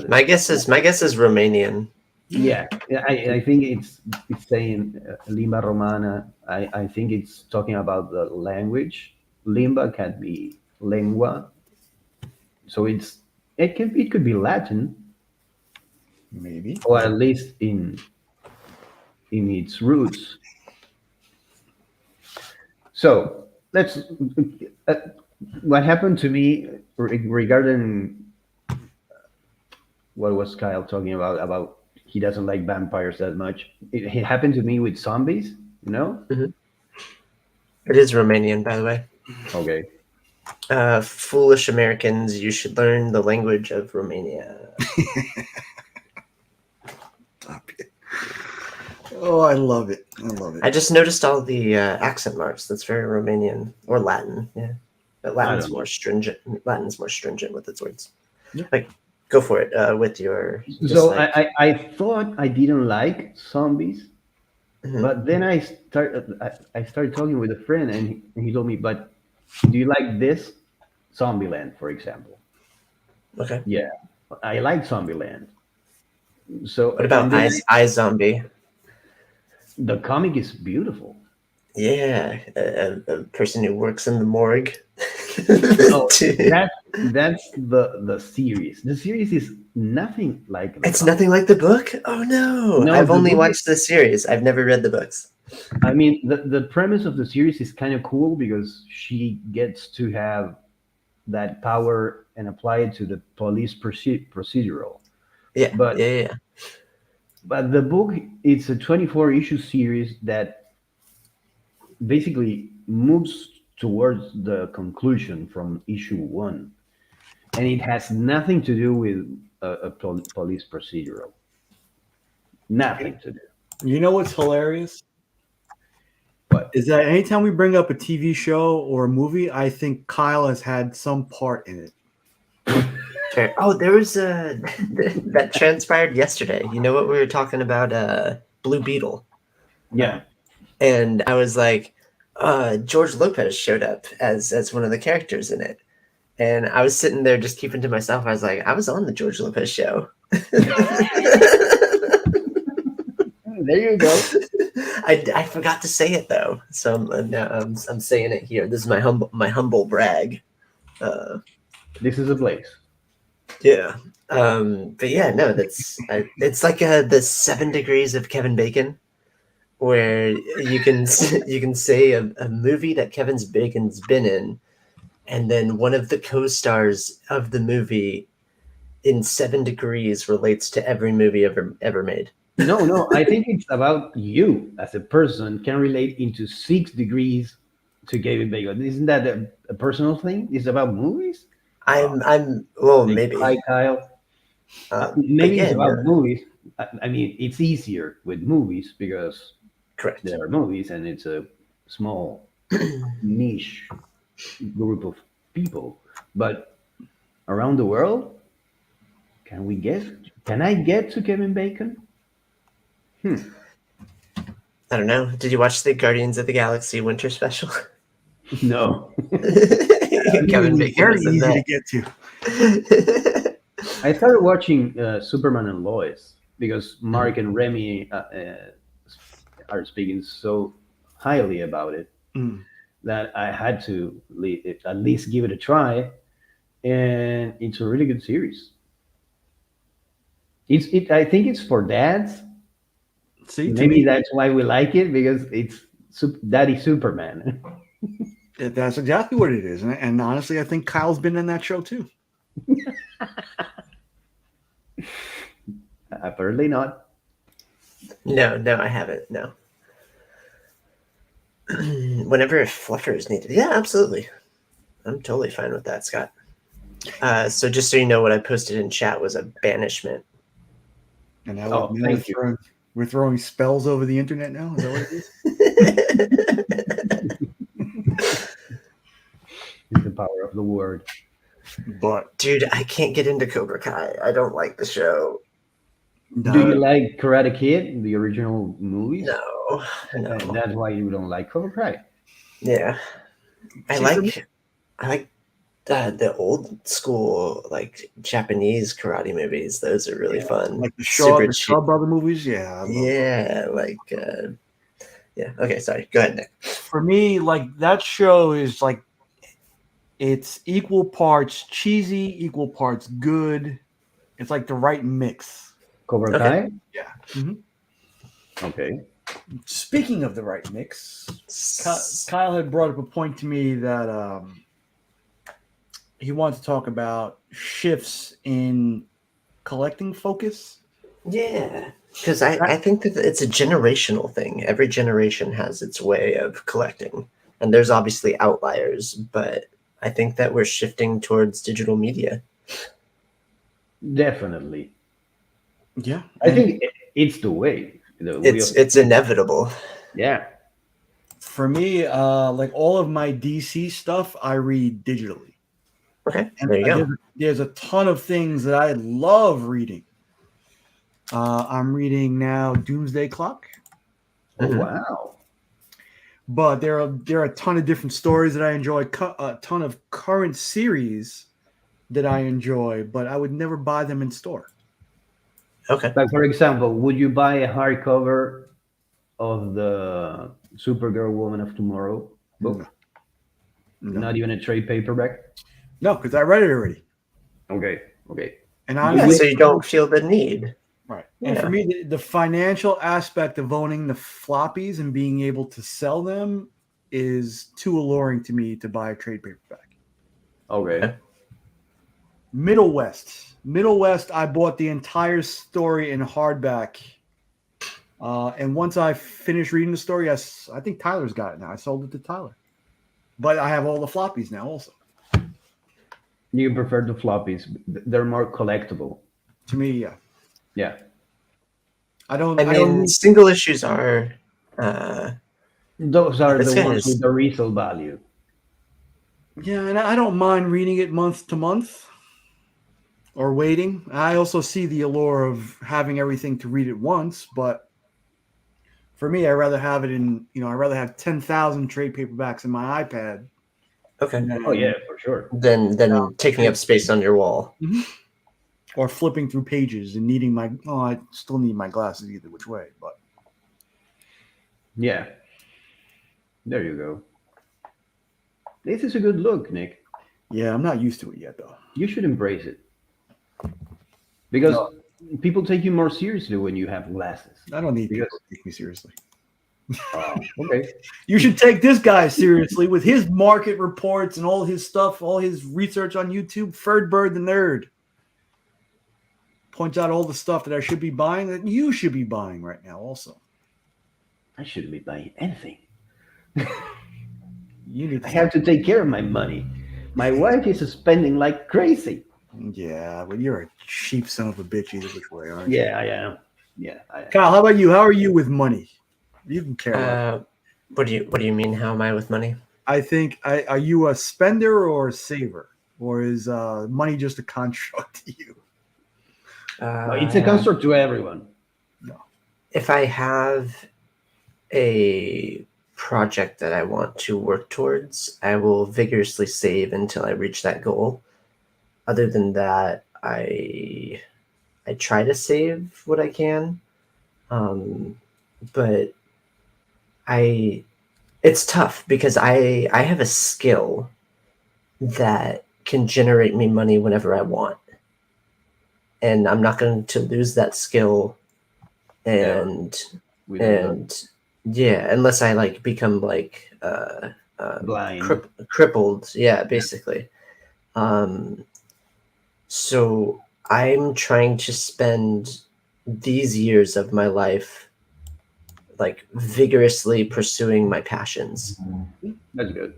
My guess is Romanian. Yeah, I think it's saying limba romana. I think it's talking about the language. Limba can be lengua, so it could be Latin, Maybe. or at least in its roots. So let's. What happened to me regarding what was Kyle talking about? He doesn't like vampires that much. It happened to me with zombies. You know? It is Romanian, by the way. Okay. Foolish Americans, you should learn the language of Romania. Stop it. Oh, I love it. I just noticed all the accent marks. That's very Romanian or Latin. Yeah, but Latin's more stringent. Latin's more stringent with its words. Yeah. Like, go for it with your. So dislike. I thought I didn't like zombies, Mhm. but then I started talking with a friend, and he told me, "But do you like this Zombieland, for example?" Okay. Yeah, I like Zombieland. So What about and then iZombie? the comic is beautiful. Yeah, a person who works in the morgue. No, that's the series. The series is nothing like the It's comic. nothing like the book. Oh no! No, I've the only book watched the series. I've never read the books. I mean, the premise of the series is kind of cool because she gets to have that power and apply it to the police procedural. Yeah, But- yeah. But the book, it's a 24 issue series that basically moves towards the conclusion from issue 1, and it has nothing to do with a police procedural. Nothing to do. You know what's hilarious? What? Is that anytime we bring up a TV show or a movie, I think Kyle has had some part in it. Sure. Oh, there was a that transpired yesterday. You know what we were talking about? Blue Beetle, Yeah. and I was like, George Lopez showed up as one of the characters in it, and I was sitting there just keeping to myself. I was like, I was on the George Lopez show. There you go. I forgot to say it though, so I'm saying it here. This is my humble brag. This is a place. Yeah. But yeah, no, it's like the 7 degrees of Kevin Bacon, where you can say a movie that Kevin Bacon's been in, and then one of the co-stars of the movie in 7 degrees relates to every movie ever made. No, I think it's about you as a person can relate into 6 degrees to Kevin Bacon. Isn't that a personal thing? It's about movies? I'm maybe. Hi, Kyle. Maybe it's about movies. I mean, it's easier with movies because Correct. there are movies and it's a small niche group of people. But around the world, can I get to Kevin Bacon? I don't know. Did you watch the Guardians of the Galaxy Winter Special? No. Kevin Bacon Very was in easy to that. get to. I started watching Superman and Lois because Mark and Remy are speaking so highly about it. Mm. that I had to at least give it a try, and it's a really good series. I think it's for dads. See, to Maybe me, that's why we like it because it's Daddy Superman. that's exactly what it is. And honestly, I think Kyle's been in that show too. Apparently not. No, I haven't. No. Whenever fluffers needed, yeah, absolutely. I'm totally fine with that, Scott. So just so you know, what I posted in chat was a banishment. And now, Oh, thank you. we're throwing spells over the internet now. Is that what it is? It's the power of the word. But Dude, I can't get into Cobra Kai. I don't like the show. Do you like Karate Kid, the original movies? No. And that's why you don't like Cobra Kai. Yeah. I See, like the old school like Japanese karate movies. Those are really fun. like the Super Shaw Brother movies. Yeah. I love them. Yeah, yeah. Okay, sorry. Go ahead, Nick. For me, like that show is like it's equal parts cheesy, equal parts good. It's like the right mix. Cobra Okay. Kai? Yeah. Mhm. Okay. Speaking of the right mix, Kyle had brought up a point to me that he wanted to talk about shifts in collecting focus. Yeah, because I think that it's a generational thing. Every generation has its way of collecting, and there's obviously outliers, but I think that we're shifting towards digital media. Definitely. Yeah. I think it's the way. It's inevitable. Yeah. For me, like all of my DC stuff, I read digitally. Okay, And there you go. there's a ton of things that I love reading. I'm reading now Doomsday Clock, Oh, Mhm. wow. but there are a ton of different stories that I enjoy, a ton of current series that I enjoy, but I would never buy them in store. Okay. Like, for example, would you buy a hardcover of the Supergirl Woman of Tomorrow book? No, Not even a trade paperback? no, because I read it already. Okay. And Yeah, honestly, so you don't feel the need. right. And for Yeah. me, the financial aspect of owning the floppies and being able to sell them is too alluring to me to buy a trade paperback. Okay. Middle West, I bought the entire story in hardback. And once I finished reading the story, I think Tyler's got it now. I sold it to Tyler. But I have all the floppies now also. You prefer the floppies. They're more collectible. To me, yeah. Yeah. I don't mean, need- single issues are. Those are This the guy ones is- with the resale value. Yeah, and I don't mind reading it month to month or waiting. I also see the allure of having everything to read at once, but for me, I'd rather have it I'd rather have 10,000 trade paperbacks in my iPad. Okay. Oh yeah, for sure. Then taking up space on your wall. Or flipping through pages and needing I still need my glasses either which way, but Yeah. There you go. This is a good look, Nick. yeah, I'm not used to it yet though. You should embrace it. Because people take you more seriously when you have glasses. I don't need Because- people to take me seriously. Okay. You should take this guy seriously with his market reports and all his stuff, all his research on YouTube. Ferdbird the Nerd points out all the stuff that I should be buying that you should be buying right now also. I shouldn't be buying anything. You need to I have to take care of my money. My wife is spending like crazy. Yeah, but you're a cheap son of a bitch either which way, aren't you? Yeah, I am. Yeah, I am. Kyle, how about you? How are you with money? You can care less. What do you mean? How am I with money? I think are you a spender or a saver? Or is money just a construct to you? It's a construct to everyone. If I have a project that I want to work towards, I will vigorously save until I reach that goal. Other than that, I try to save what I can, but I it's tough because I have a skill that can generate me money whenever I want, and I'm not going to lose that skill. And We don't know. and yeah, unless I like become like Blind. crippled, yeah, basically. Um, so I'm trying to spend these years of my life like vigorously pursuing my passions. That's good.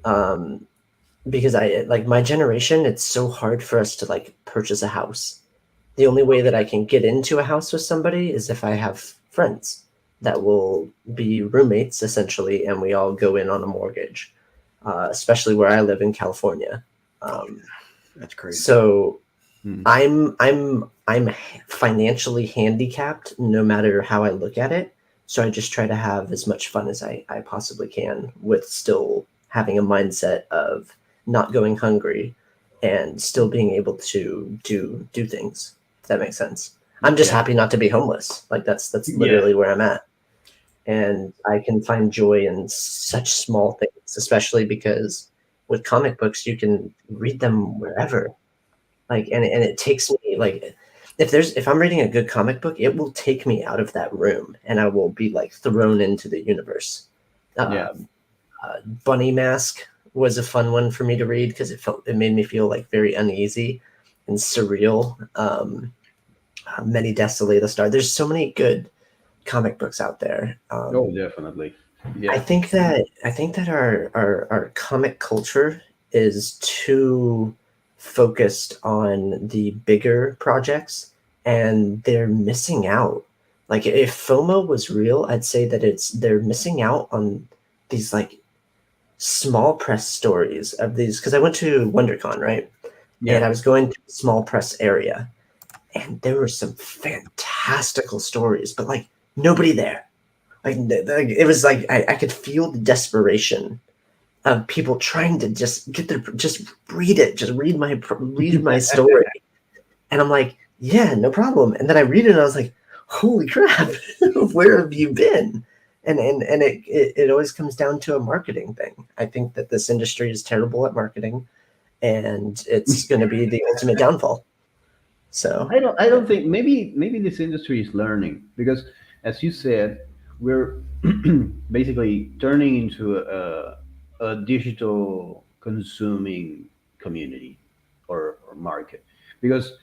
Because I like my generation, it's so hard for us to like purchase a house. The only way that I can get into a house with somebody is if I have friends that will be roommates essentially, and we all go in on a mortgage. Especially where I live in California. That's crazy. So Hmm. I'm financially handicapped no matter how I look at it. So I just try to have as much fun as I possibly can with still having a mindset of not going hungry and still being able to do things. If that makes sense. I'm just Yeah. happy not to be homeless. Like that's literally where I'm at. And I can find joy in such small things, especially because with comic books you can read them wherever. Like and it takes me like if I'm reading a good comic book, it will take me out of that room and I will be like thrown into the universe. Yeah. Bunny Mask was a fun one for me to read because it made me feel like very uneasy and surreal. Many Deaths to Lay the Star. There's so many good comic books out there. Oh, definitely. Yeah. I think that our comic culture is too focused on the bigger projects and they're missing out. Like if FOMO was real, I'd say that they're missing out on these like small press stories of these because I went to WonderCon, right? Yeah. And I was going to the small press area and there were some fantastical stories, but like nobody there. Like it was like I could feel the desperation of people trying to just read it, just read my story, and I'm like, yeah, no problem. And then I read it, and I was like, holy crap, where have you been? And it always comes down to a marketing thing. I think that this industry is terrible at marketing, and it's going to be the ultimate downfall. So I don't think maybe this industry is learning because as you said, we're basically turning into a digital consuming community or market because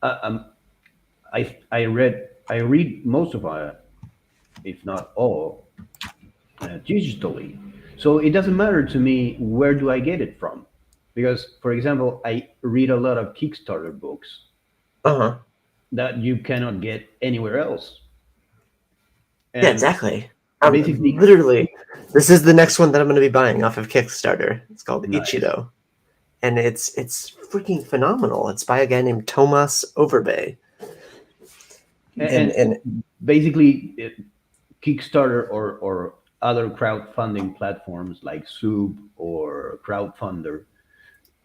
I read most of our, if not all, digitally. So it doesn't matter to me where do I get it from, because for example, I read a lot of Kickstarter books uh-huh. that you cannot get anywhere else. Yeah, And exactly. basically, Literally, this is the next one that I'm going to be buying off of Kickstarter. It's called Nice. Ichido, and it's freaking phenomenal. It's by a guy named Thomas Overbay, and basically Kickstarter or other crowdfunding platforms like Soup or Crowdfunder,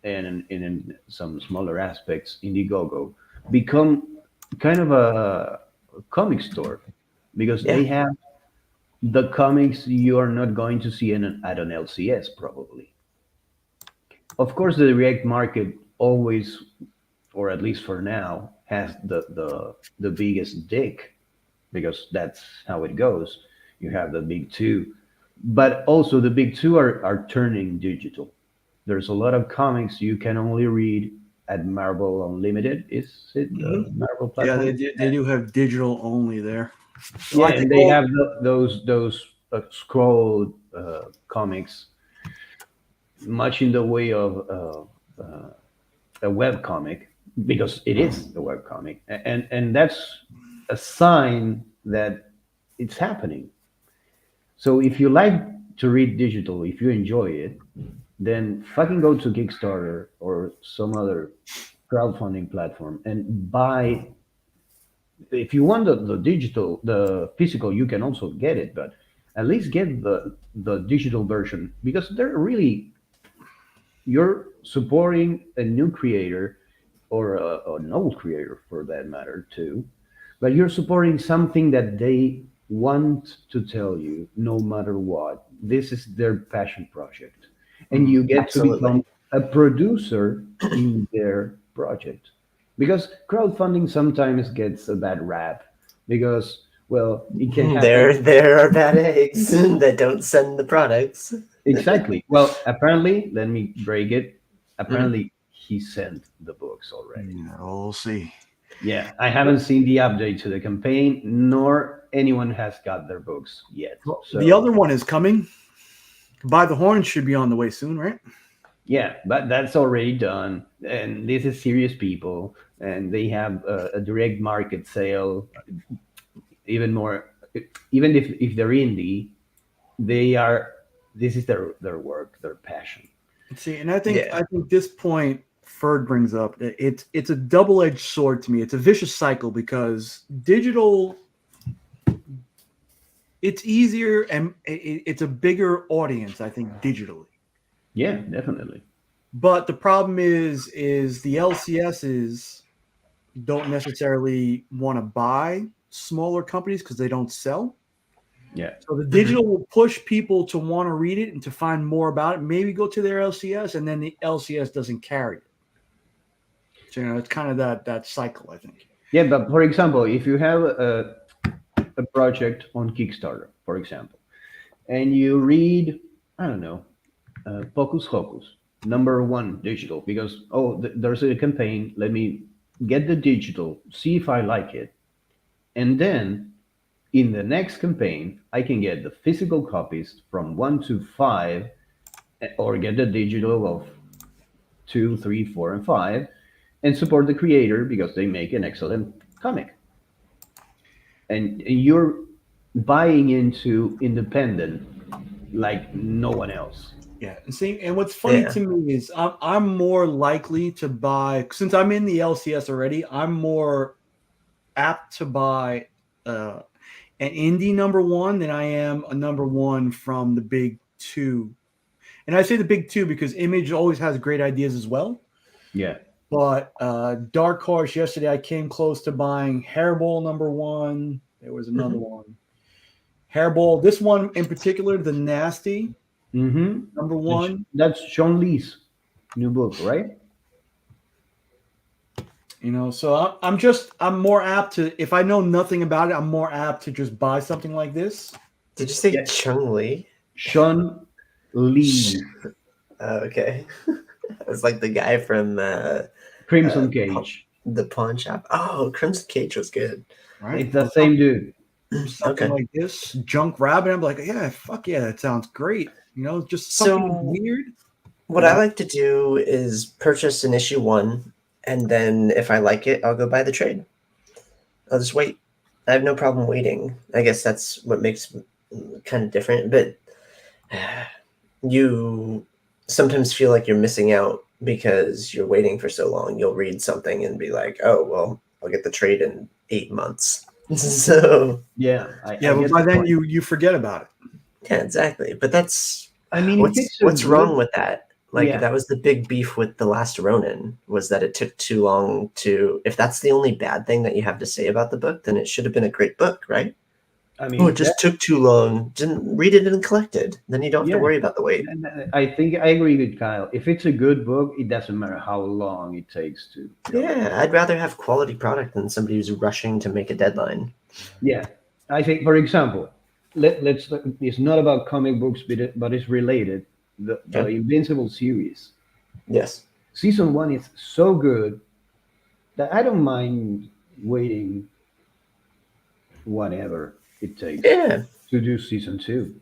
and in some smaller aspects, Indiegogo, become kind of a comic store because they have the comics you are not going to see at an LCS probably. Of course, the direct market always, or at least for now, has the biggest dick because that's how it goes. You have the big two, but also the big two are turning digital. There's a lot of comics you can only read at Marvel Unlimited. Is it the Marvel Yeah, platform? they do have digital only there. Yeah, I and think they all- have those scroll comics, much in the way of a web comic, because it is a web comic, and that's a sign that it's happening. So if you like to read digital, if you enjoy it, then fucking go to Kickstarter or some other crowdfunding platform and buy. If you want the physical, you can also get it, but at least get the digital version because they're really, you're supporting a new creator or an old creator for that matter too, but you're supporting something that they want to tell you, no matter what, this is their passion project. And you get to Absolutely. become a producer in their project. Because crowdfunding sometimes gets a bad rap because, well, it can happen. There are bad eggs that don't send the products. Exactly. Well, apparently, let me break it. Apparently, he sent the books already. Yeah, we'll see. Yeah, I haven't seen the update to the campaign, nor anyone has got their books yet. Well, So, the other one is coming. By the Horn should be on the way soon, right? yeah, but that's already done. And this is serious people, and they have a direct market sale. Even more, even if they're indie, they are. This is their work, their passion. See, and I think Yeah. this point Ferd brings up that it's a double-edged sword to me. It's a vicious cycle because digital, it's easier and it's a bigger audience, I think, digitally. Yeah, definitely. But the problem is the LCSs don't necessarily want to buy smaller companies because they don't sell. Yeah. So the digital will push people to want to read it and to find more about it. Maybe go to their LCS, and then the LCS doesn't carry it. So, it's kind of that cycle, I think. Yeah, but for example, if you have a project on Kickstarter, for example, and you read, I don't know, Focus Hocus, #1 digital, because, there's a campaign, let me get the digital, see if I like it. And then in the next campaign, I can get the physical copies from 1 to 5, or get the digital of 2, 3, 4, and 5, and support the creator because they make an excellent comic. And you're buying into independent like no one else. Yeah, and see, and what's funny Yeah. to me is I'm more likely to buy, since I'm in the LCS already. I'm more apt to buy an indie #1 than I am a #1 from the big two. And I say the big two because Image always has great ideas as well. Yeah. But Dark Horse, yesterday I came close to buying Hairball #1. There was another one. Hairball, this one in particular, The Nasty, Mm-hmm. #1. That's Sean Lee's new book, right? So I'm more apt to, if I know nothing about it, I'm more apt to just buy something like this. Did you say Yeah. Chung Lee? Sean Lee, Okay. It's like the guy from Crimson Cage. the pawn shop. Oh, Crimson Cage was good. Right? It's the same dude. Something Okay. like this, Junk Rabbit. I'm like, yeah, fuck yeah, that sounds great. Just So- something weird. What I like to do is purchase an issue 1, and then if I like it, I'll go buy the trade. I'll just wait. I have no problem waiting. I guess that's what makes it kind of different. But you sometimes feel like you're missing out because you're waiting for so long. You'll read something and be like, oh, well, I'll get the trade in 8 months. So, Yeah. I Yeah, get but by the then point. you forget about it. yeah, exactly. But that's I mean, if it's a what's good- wrong with that? Like, Yeah. that was the big beef with The Last Ronin, was that it took too long to, if that's the only bad thing that you have to say about the book, then it should have been a great book, right? I mean, Oh, it just took too long. Didn't read it and collect it. Then you don't have Yeah. to worry about the wait. and I think I agree with Kyle. If it's a good book, it doesn't matter how long it takes to. Yeah, I'd rather have quality product than somebody who's rushing to make a deadline. Yeah, I think, for example, let's. It's not about comic books, but it's related. The Okay. Invincible series, Yes. season 1 is so good that I don't mind waiting whatever it takes Yeah. to do season 2.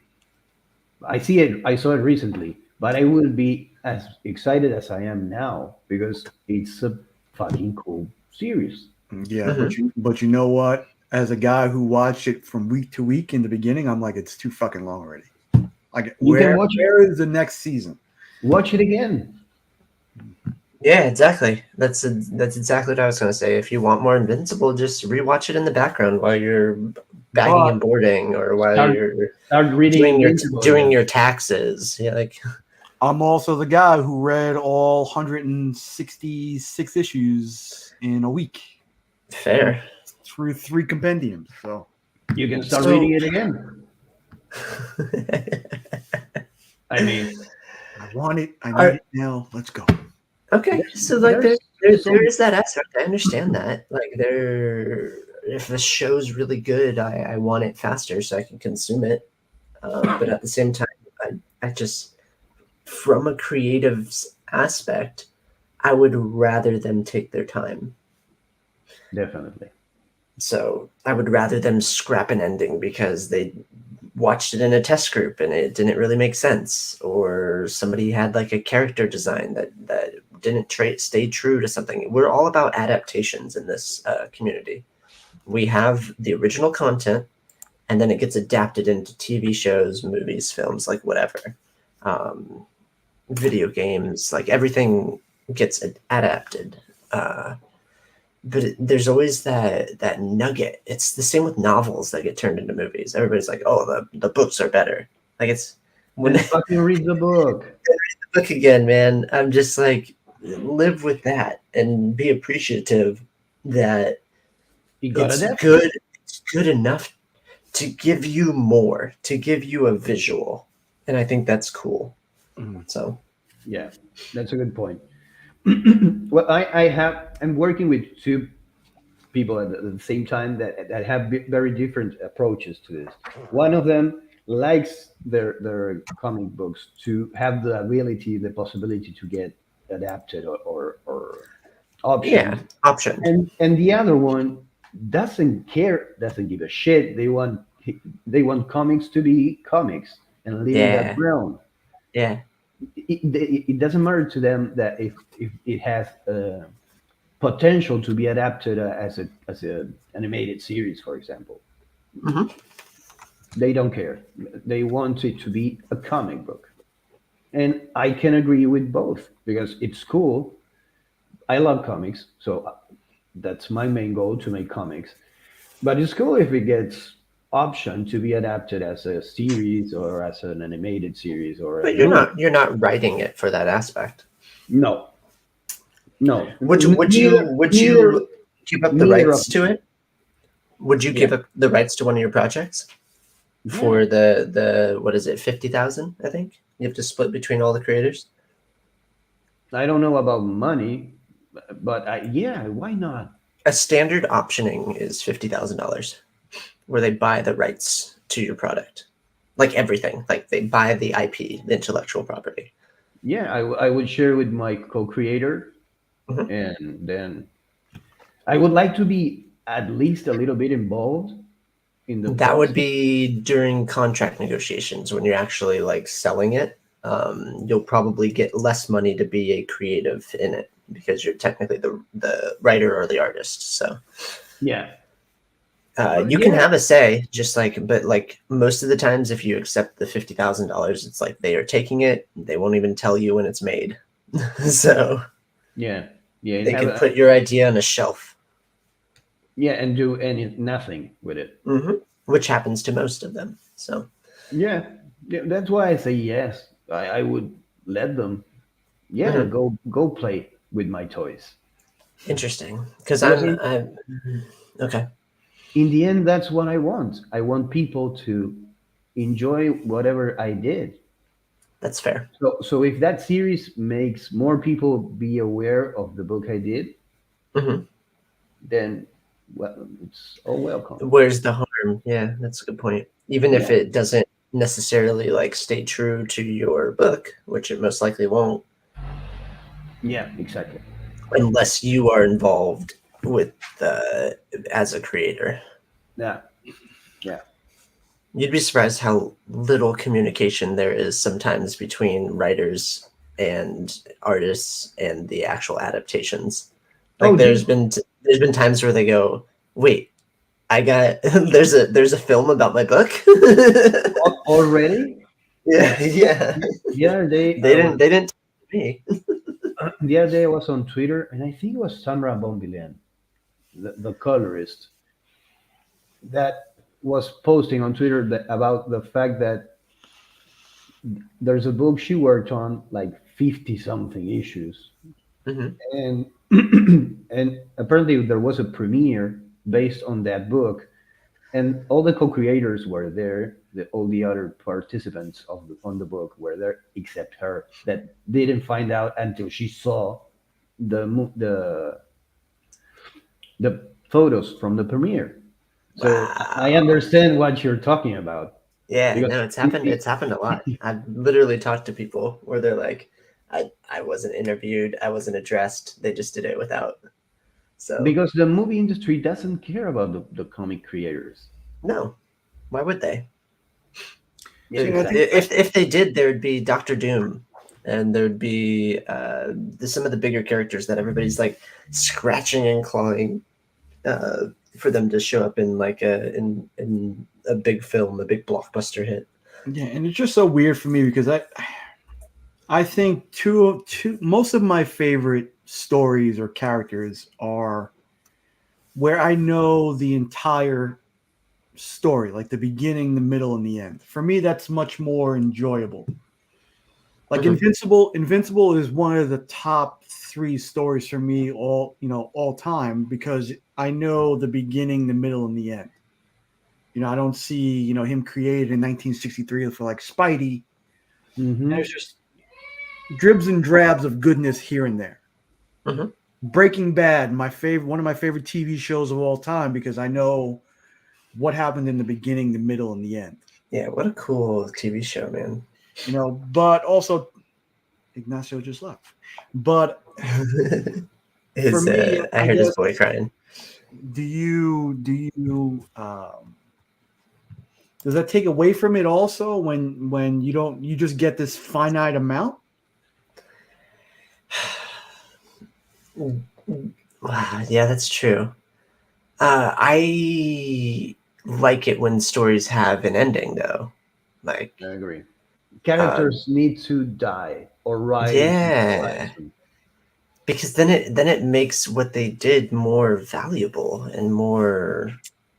I saw it recently, but I wouldn't be as excited as I am now because it's a fucking cool series. Yeah, but you know what? As a guy who watched it from week to week in the beginning, I'm like, it's too fucking long already. Like, You can watch it. where is the next season? Watch it again. Yeah, exactly. That's exactly what I was going to say. If you want more Invincible, just rewatch it in the background while you're bagging But- and boarding, or while Start you're Start reading Invincible doing again. your taxes. Yeah, like I'm also the guy who read all 166 issues in a week fair. through 3 compendiums. So You can start So- reading it again. I mean, I want it. I Are- need it now. Let's go. Okay, There's- so like there's there some- is that aspect. I understand that. Like if the show's really good, I want it faster so I can consume it. But at the same time, I just from a creative aspect, I would rather them take their time. definitely. So I would rather them scrap an ending because they watched it in a test group and it didn't really make sense, or somebody had like a character design that didn't stay true to something. We're all about adaptations in this community. We have the original content, and then it gets adapted into TV shows, movies, films, like whatever, video games, like everything gets adapted. But there's always that nugget. It's the same with novels that get turned into movies. Everybody's like, "Oh, the books are better." Like it's when When fucking read the book. book again, man. I'm just like, live with that and be appreciative that You got it's it. good. It's good enough to give you more, to give you a visual, and I think that's cool. So Yeah, that's a good point. Well, I'm working with two people at the same time that have very different approaches to this. One of them likes their comic books to have the ability, the possibility to get adapted or options. yeah, option. And the other one doesn't care, doesn't give a shit. They want comics to be comics and live in Yeah. that realm. Yeah, It doesn't matter to them that if it has potential to be adapted as a animated series, for example. Mhm. They don't care. They want it to be a comic book, and I can agree with both because it's cool. I love comics, so that's my main goal, to make comics. But it's cool if it gets option to be adapted as a series or as an animated series or. but a you're not writing it for that aspect. No. Would you Neither- give up the neither rights of to it? Would you give up the rights to one of your projects for the what is it, 50,000? I think you have to split between all the creators. I don't know about money, but why not? A standard optioning is $50,000, where they buy the rights to your product, like everything. Like they buy the IP, the intellectual property. Yeah, I would share with my co-creator, Mhm. and then I would like to be at least a little bit involved in the. That would process. be during contract negotiations when you're actually like selling it. You'll probably get less money to be a creative in it because you're technically the writer or the artist. So Yeah, you can Yeah. have a say, just like, but like most of the times, if you accept the $50,000, it's like they are taking it. They won't even tell you when it's made, so yeah, they and can put your idea on a shelf, and do nothing with it. which happens to most of them. So Yeah, that's why I say yes. I would let them. Yeah, Mhm. go play with my toys. interesting, because Well, I'm okay. In the end, that's what I want. I want people to enjoy whatever I did. That's fair. So if that series makes more people be aware of the book I did, Mhm. then well, it's all welcome. Where's the harm? Yeah, that's a good point. Even if Yeah. it doesn't necessarily like stay true to your book, which it most likely won't, Yeah, exactly. unless you are involved with the as a creator. Yeah, You'd be surprised how little communication there is sometimes between writers and artists and the actual adaptations. Like Oh, there's geez. been times where they go, "Wait, I got there's a film about my book." already. yeah. The other day, They didn't tell me. the other day I was on Twitter, and I think it was Samra Bombilen, the colorist, that was posting on Twitter about the fact that there's a book she worked on, like 50 something issues, Mhm. and and apparently there was a premiere based on that book, and all the co-creators were there. All the other participants on the book were there, except her, that didn't find out until she saw the photos from the premiere. So I Wow. understand what you're talking about. Yeah, Because no, it's happened. It's happened a lot. I've literally talked to people where they're like, I wasn't interviewed, I wasn't addressed. They just did it without. So because the movie industry doesn't care about the comic creators. no, why would they? Yeah, See, I exactly. think If they did, there would be Doctor Doom, and there would be some of the bigger characters that everybody's like scratching and clawing for them to show up in like in a big film, a big blockbuster hit. yeah, and it's just so weird for me because I think two most of my favorite stories or characters are where I know the entire story, like the beginning, the middle, and the end. For me, that's much more enjoyable. Like Mhm. Invincible is one of the top 3 stories for me all time because I know the beginning, the middle, and the end. I don't see him created in 1963 for like Spidey. Mhm. There's just dribs and drabs of goodness here and there. Mhm. Breaking Bad, one of my favorite TV shows of all time because I know what happened in the beginning, the middle, and the end. Yeah, what a cool TV show, man. But also Ignacio just left. But for me, I I heard his guess boy crying. do you does that take away from it also when you just get this finite amount? Yeah, that's true. I like it when stories have an ending, though. Like, I agree. Characters need to die or rise into yeah, life. because then it makes what they did more valuable and more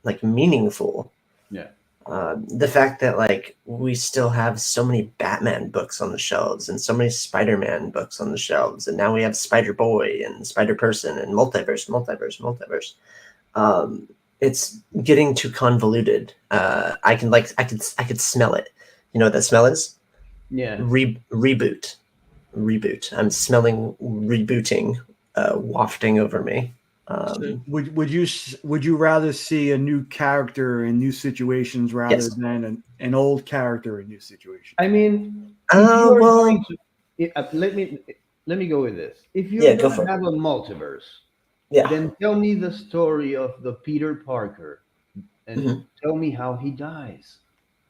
like meaningful. Yeah. The fact that like we still have so many Batman books on the shelves and so many Spider-Man books on the shelves, and now we have Spider-Boy and Spider-Person and multiverse. It's getting too convoluted. I could smell it. You know what that smell is? Yeah. Reboot. I'm smelling rebooting wafting over me. Would you rather see a new character in new situations rather Yes. than an old character in new situations? I mean, if you are well, going to let me go with this. If you're Yeah, go going for to it. have a multiverse, yeah, then tell me the story of the Peter Parker and Mhm. tell me how he dies.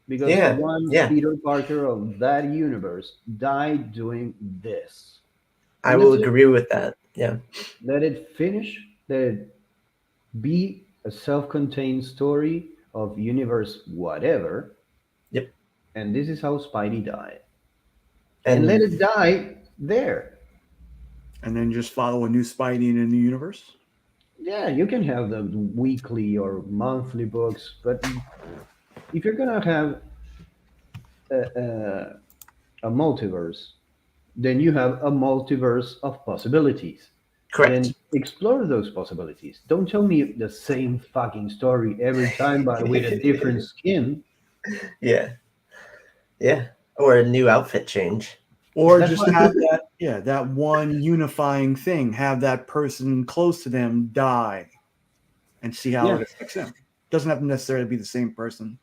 Because Yeah, one yeah. Peter Parker of that universe died doing this. I And will that's it. agree with that. Yeah, Let it finish. Let it be a self-contained story of universe whatever. Yep. And this is how Spidey died. And let and it die there. And then just follow a new Spidey in a new universe? Yeah, you can have the weekly or monthly books, but if you're gonna have a, a multiverse, then you have a multiverse of possibilities. correct. Then explore those possibilities. Don't tell me the same fucking story every time, but with a different skin. Yeah, yeah. Or a new outfit change. Or That's just why. have that one unifying thing, have that person close to them die and see how Yeah. it affects them. Doesn't have to necessarily be the same person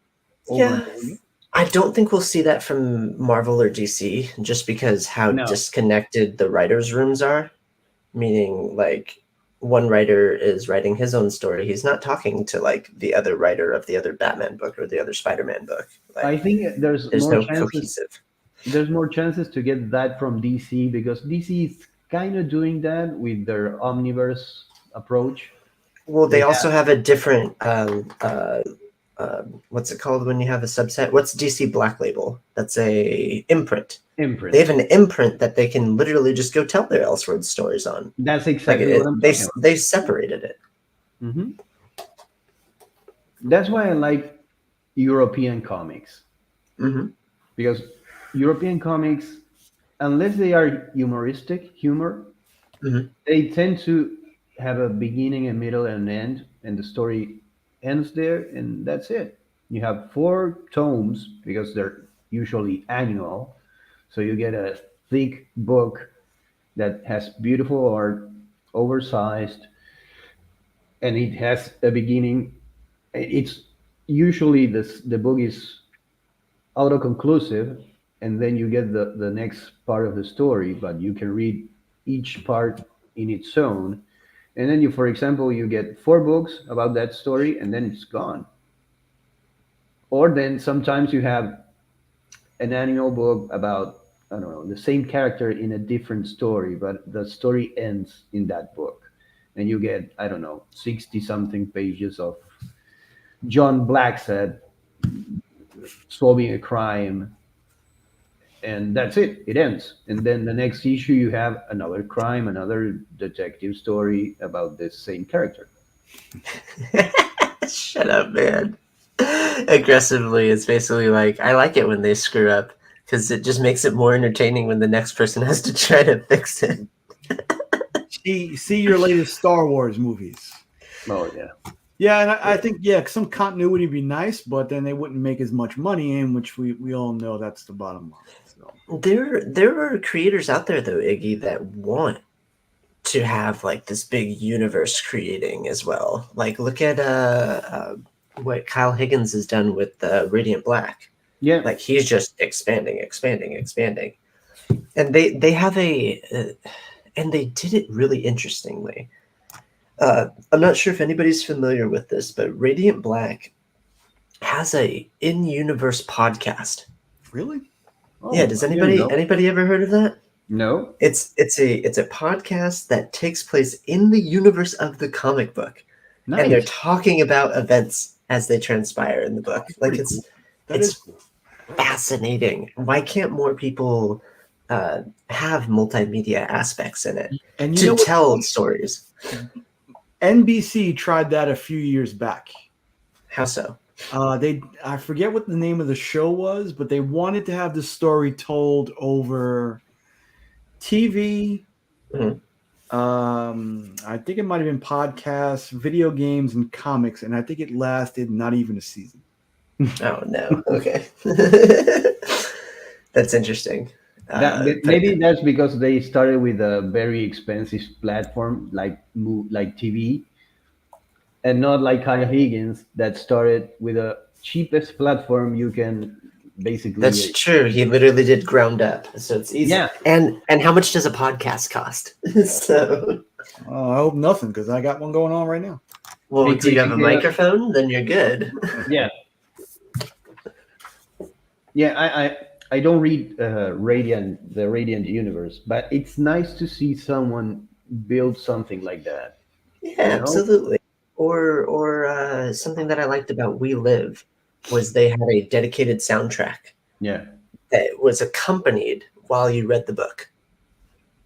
over Yeah, and over again. I don't think we'll see that from Marvel or DC, just because how No. disconnected the writers' rooms are. Meaning, like, one writer is writing his own story. He's not talking to like the other writer of the other Batman book or the other Spider-Man book. I Like, think there's there's more no chances. cohesive. There's more chances to get that from DC because DC is kind of doing that with their omniverse approach. Well, They they also have a different what's it called when you have a subset? What's DC Black Label? That's a imprint. Imprint. They have an imprint that they can literally just go tell their Elseworlds stories on. That's Like exactly what I'm they talking about. they separated it. Hmm. That's why I like European comics Hmm. because European comics, unless they are humor, Mhm. they tend to have a beginning, a middle, and an end, and the story ends there, and that's it. You have 4 tomes because they're usually annual, so you get a thick book that has beautiful art, oversized, and it has a beginning. It's usually the book is autoconclusive, and then you get the next part of the story, but you can read each part in its own. And then you, for example, you get 4 books about that story, and then it's gone. Or then sometimes you have an annual book about, I don't know, the same character in a different story, but the story ends in that book. And you get, I don't know, 60 something pages of John Blacksad solving a crime, and that's it. It ends. And then the next issue, you have another crime, another detective story about this same character. Shut up, man. Aggressively, it's basically like, I like it when they screw up because it just makes it more entertaining when the next person has to try to fix it. See your latest Star Wars movies. Oh, yeah. Yeah, and I think some continuity would be nice, but then they wouldn't make as much money in, which we all know that's the bottom line. So. There are creators out there though, Iggy, that want to have like this big universe creating as well. Like look at what Kyle Higgins has done with Radiant Black. Yeah. Like he's just expanding, and they have and they did it really interestingly. I'm not sure if anybody's familiar with this, but Radiant Black has a in-universe podcast. Really? Oh, Yeah, does I didn't know. anybody ever heard of that? No. It's a podcast that takes place in the universe of the comic book, and they're Nice. talking about events as they transpire in the book. Like Pretty it's cool. That it's is cool. fascinating. Why can't more people have multimedia aspects in it And you to know what? tell stories? NBC tried that a few years back. How so? I forget what the name of the show was, but they wanted to have the story told over TV. Mhm. I think it might have been podcasts, video games, and comics, and I think it lasted not even a season. Oh no. Okay. That's interesting. Maybe that's because they started with a very expensive platform like TV, and not like Kyle Higgins that started with the cheapest platform you can basically. That's true. He literally did ground up, so it's easy. Yeah. And how much does a podcast cost? So, I hope nothing, because I got one going on right now. well, Hey, do you have a Chris, microphone? Then you're good. Yeah. Yeah, I don't read the Radiant universe, but it's nice to see someone build something like that. Yeah, know? absolutely. Or something that I liked about We Live was they had a dedicated soundtrack Yeah. that was accompanied while you read the book.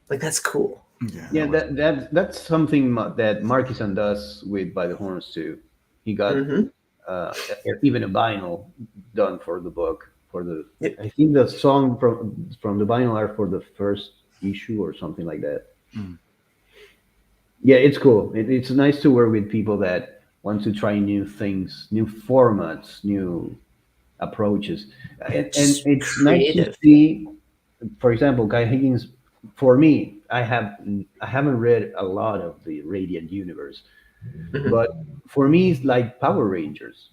Like that's cool. Yeah, that's something that Marquison does with By the Horns too. He got Mhm. even a vinyl done for the book. Yep. I think the song from the vinyl are for the first issue or something like that. Mm. Yeah, it's cool. It's nice to work with people that want to try new things, new formats, new approaches, and Just it's nice to creative. see. For example, Guy Higgins. For me, I haven't read a lot of the Radiant universe, Mhm. but for me, it's like Power Rangers.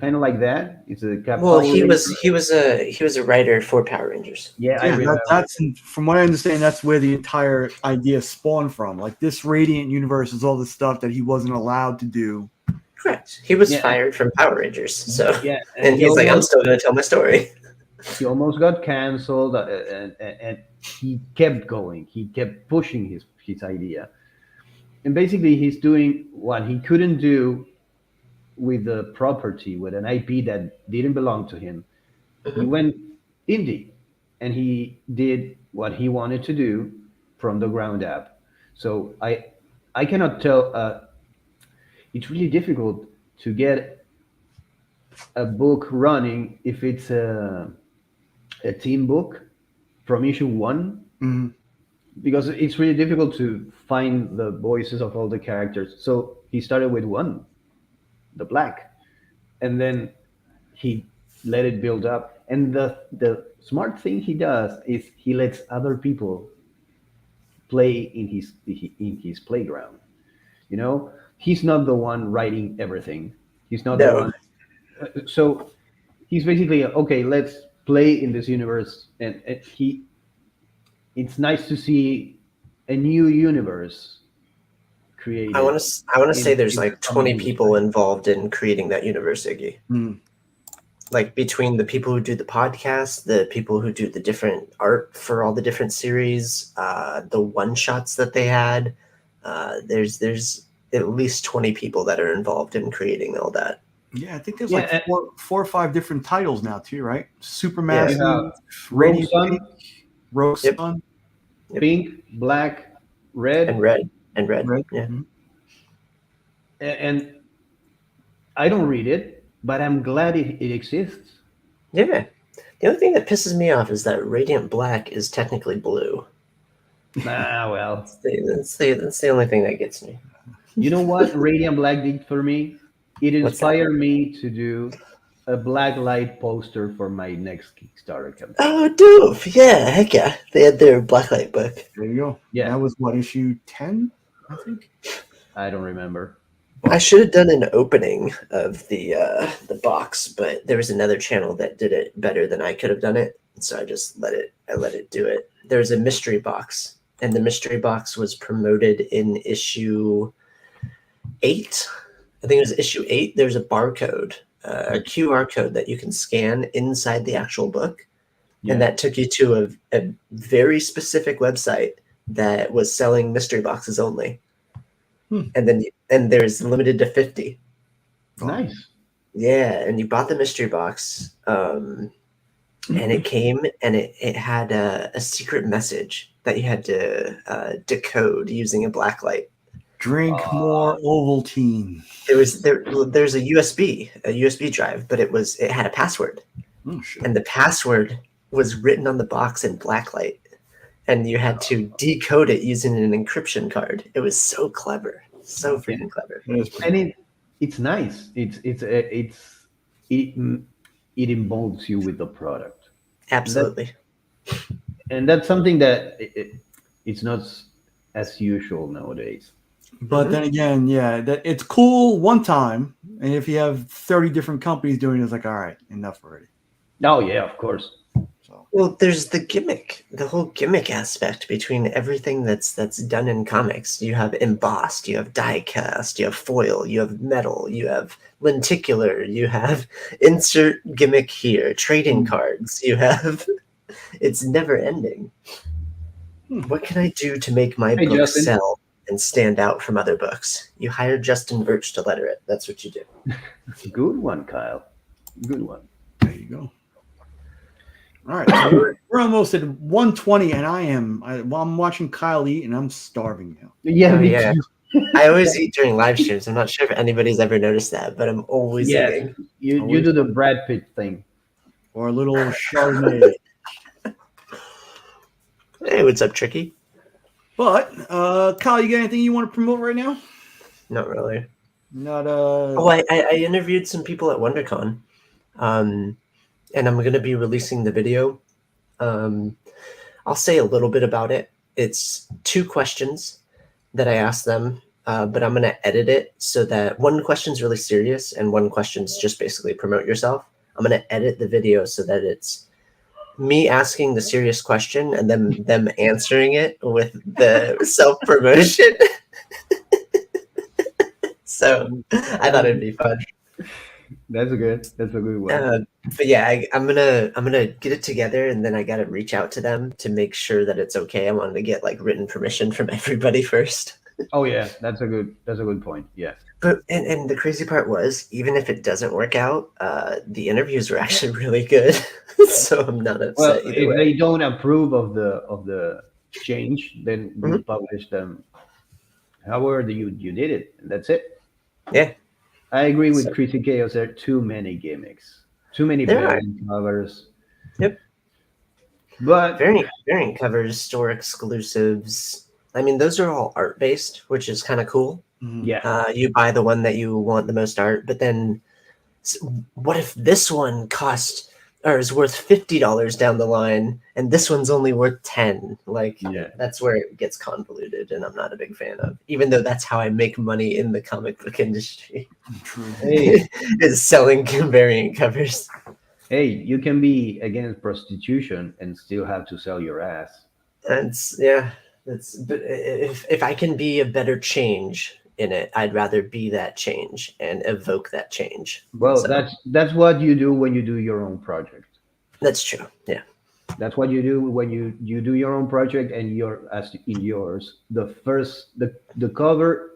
Kind of like that. It's a Well, Power he was Ranger. he was a writer for Power Rangers. Yeah, I read that. That's from what I understand. That's where the entire idea spawned from. Like this Radiant universe is all the stuff that he wasn't allowed to do. Correct. He was Yeah. fired from Power Rangers. So Yeah, and he's like, I'm still going to tell my story. he almost got canceled, and he kept going. He kept pushing his idea, and basically he's doing what he couldn't do with the property, with an IP that didn't belong to him. He went indie, and he did what he wanted to do from the ground up. So I cannot tell. It's really difficult to get a book running if it's a team book from issue 1, Mhm. because it's really difficult to find the voices of all the characters. So he started with 1, the black, and then he let it build up. And the smart thing he does is he lets other people play in his playground. You know, he's not the one writing everything. He's not the No. one. So he's basically okay. Let's play in this universe, and he. It's nice to see a new universe created. I want to say there's in like some 20 English people language. involved in creating that universe, Iggy. Hmm. Like between the people who do the podcast, the people who do the different art for all the different series, the one shots that they had. There's at least 20 people that are involved in creating all that. Yeah, I think there's Yeah, like four or five different titles now too, right? Yeah. Supermassive, You have Radiant Rogue Sun, Pink, Rogue Yep. Sun, pink, black, red, And red. Red. Yeah. Mhm. and I don't read it, but I'm glad it exists. Yeah. The only thing that pisses me off is that Radiant Black is technically blue. Well, That's the only thing that gets me. you know what Radiant Black did for me? It What's that? inspired me to do a black light poster for my next Kickstarter campaign. Oh, doof. Yeah, heck yeah. They had their Blacklight book. There you go. Yeah. That was what, issue 10, I think. I don't remember. I should have done an opening of the box, but there was another channel that did it better than I could have done it, so I just let it do it. There's a mystery box, and the mystery box was promoted in issue 8. I think it was issue 8. There's a barcode, a QR code that you can scan inside the actual book, Yeah. and that took you to a very specific website that was selling mystery boxes only. And there's limited to 50. Nice. Yeah, and you bought the mystery box, and it came and it had a secret message that you had to decode using a blacklight. Drink more Ovaltine. It was there's a USB drive, but it had a password, Oh, shit. and the password was written on the box in blacklight, and you had to decode it using an encryption card. It was so clever, so freaking clever. That is pretty And it's nice. It involves you with the product, Absolutely. and that's something that it's not as usual nowadays. But then again, yeah, that it's cool one time, and if you have 30 different companies doing it, it's like, all right, enough already. Oh yeah, of course. So Well, there's the gimmick, the whole gimmick aspect between everything that's done in comics. You have embossed, you have die cast, you have foil, you have metal, you have lenticular, you have insert gimmick here, trading cards. You have it's never ending. What can I do to make my Hey, book Justin. sell and stand out from other books? You hire Justin Birch to letter it. That's what you do. Good one, Kyle. Good one. there you go. All right, so we're almost at 120, and I'm watching Kyle eat, and I'm starving now. Yeah, Oh, me yeah. too. I always eat during live streams. I'm not sure if anybody's ever noticed that, but I'm always Yes. eating. You do the Brad Pitt thing. Or a little Chardonnay. Hey, what's up, Tricky? But Kyle, you got anything you want to promote right now? Not really. Not Oh, I interviewed some people at WonderCon, and I'm going to be releasing the video. I'll say a little bit about it. It's 2 questions that I asked them, but I'm going to edit it so that one question's really serious and one question's just basically promote yourself. I'm going to edit the video so that it's me asking the serious question and then them answering it with the self-promotion. So I thought it'd be fun. That's a good one. But yeah, I'm gonna get it together, and then I gotta reach out to them to make sure that it's okay. I wanted to get like written permission from everybody first. Oh yeah, that's a good point. Yeah. But and the crazy part was, even if it doesn't work out, the interviews were actually really good. So I'm not upset Well, either if way. they don't approve of the change, then we Mhm. publish them. However, you did it. That's it. Yeah. I agree with So- Chrissy Chaos. There are too many gimmicks, too many There are. variant covers. Yep. But Variant covers, store exclusives. I mean, those are all art based, which is kind of cool. Mhm. Yeah. You buy the one that you want the most art, but then what if this one cost or is worth $50 down the line and this one's only worth 10? Like Yeah. that's where it gets convoluted, and I'm not a big fan of, even though that's how I make money in the comic book industry. True. Hey, Is selling variant covers. hey, you can be against prostitution and still have to sell your ass. That's that's, but if I can be a better change in it, I'd rather be that change and evoke that change. Well, So, that's what you do when you do your own project. that's true. Yeah. That's what you do when you do your own project, and as in yours, the cover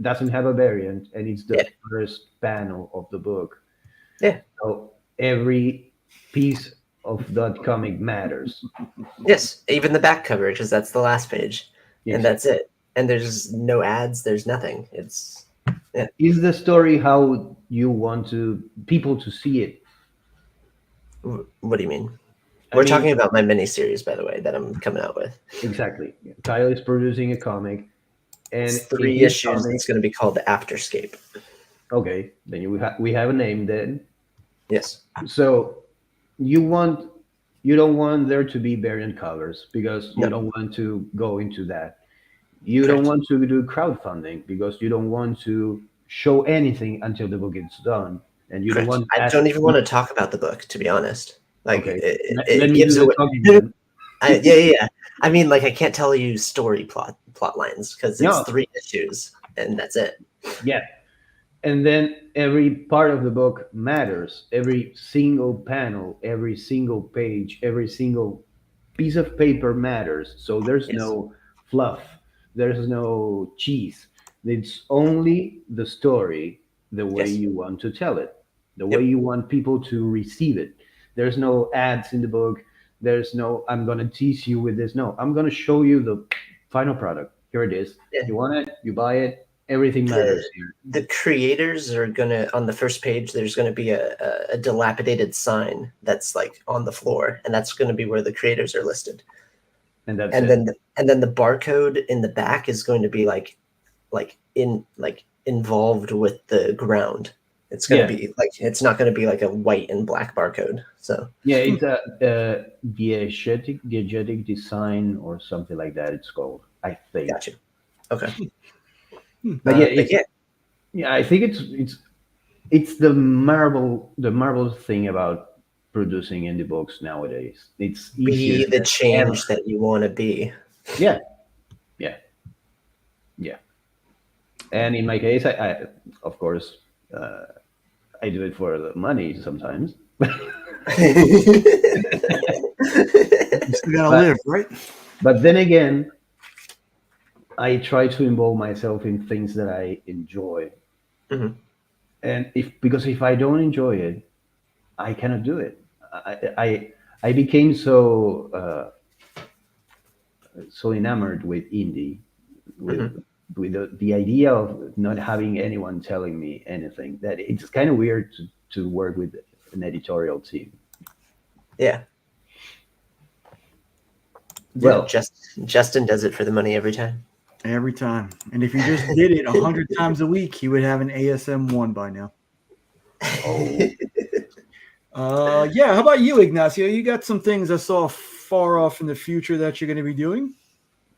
doesn't have a variant, and it's the Yeah. first panel of the book. Yeah. So every piece of that comic matters. Yes, even the back cover, because that's the last page, Yes. and that's it. And there's no ads. There's nothing. It's Is the story how you want people to see it? what do you mean? I We're mean, talking about my mini series, by the way, that I'm coming out with. exactly. Kyle is producing a comic, and It's in 3 his issues. comic- It's going to be called Afterscape. okay, then we have a name then. Yes. So you don't want there to be variant covers because you No. don't want to go into that. You don't want to do crowdfunding because you don't want to show anything until the book is done, and you don't Correct. want. I don't even want to talk about the book, to be honest. Like Okay. Let it me gives do the away. talking then. Yeah. I mean, like I can't tell you story plot lines because it's No. 3 issues and that's it. Yeah. And then every part of the book matters. Every single panel, every single page, every single piece of paper matters. So there's Yes. no fluff. There's no cheese. It's only the story the way Yes. you want to tell it, the Yep. way you want people to receive it. There's no ads in the book. There's no, I'm going to tease you with this. No, I'm going to show you the final product. Here it is. Yeah. You want it, you buy it. Everything matters here. The creators are gonna, on the first page, there's gonna be a dilapidated sign that's like on the floor, and that's gonna be where the creators are listed. And that's And it. then the barcode in the back is going to be involved with the ground. It's gonna Yeah. be like, it's not gonna be like a white and black barcode. So Yeah, it's a diegetic design or something like that. It's called, I think. gotcha. Okay. But yeah, But yeah, I think it's the marvel thing about producing indie books nowadays. It's be easier the than change ever. that you want to be. Yeah. And in my case, I of course I do it for the money sometimes. You still gotta But- live, right? But then again, I try to involve myself in things that I enjoy. Mhm. And because if I don't enjoy it, I cannot do it. I became so enamored with indie, with the idea of not having anyone telling me anything, that it's kind of weird to work with an editorial team. Yeah. Well, Justin does it for the money every time. Every time. And if he just did it 100 times a week, he would have an ASM 1 by now. Yeah. How about you, Ignacio? You got some things I saw far off in the future that you're going to be doing?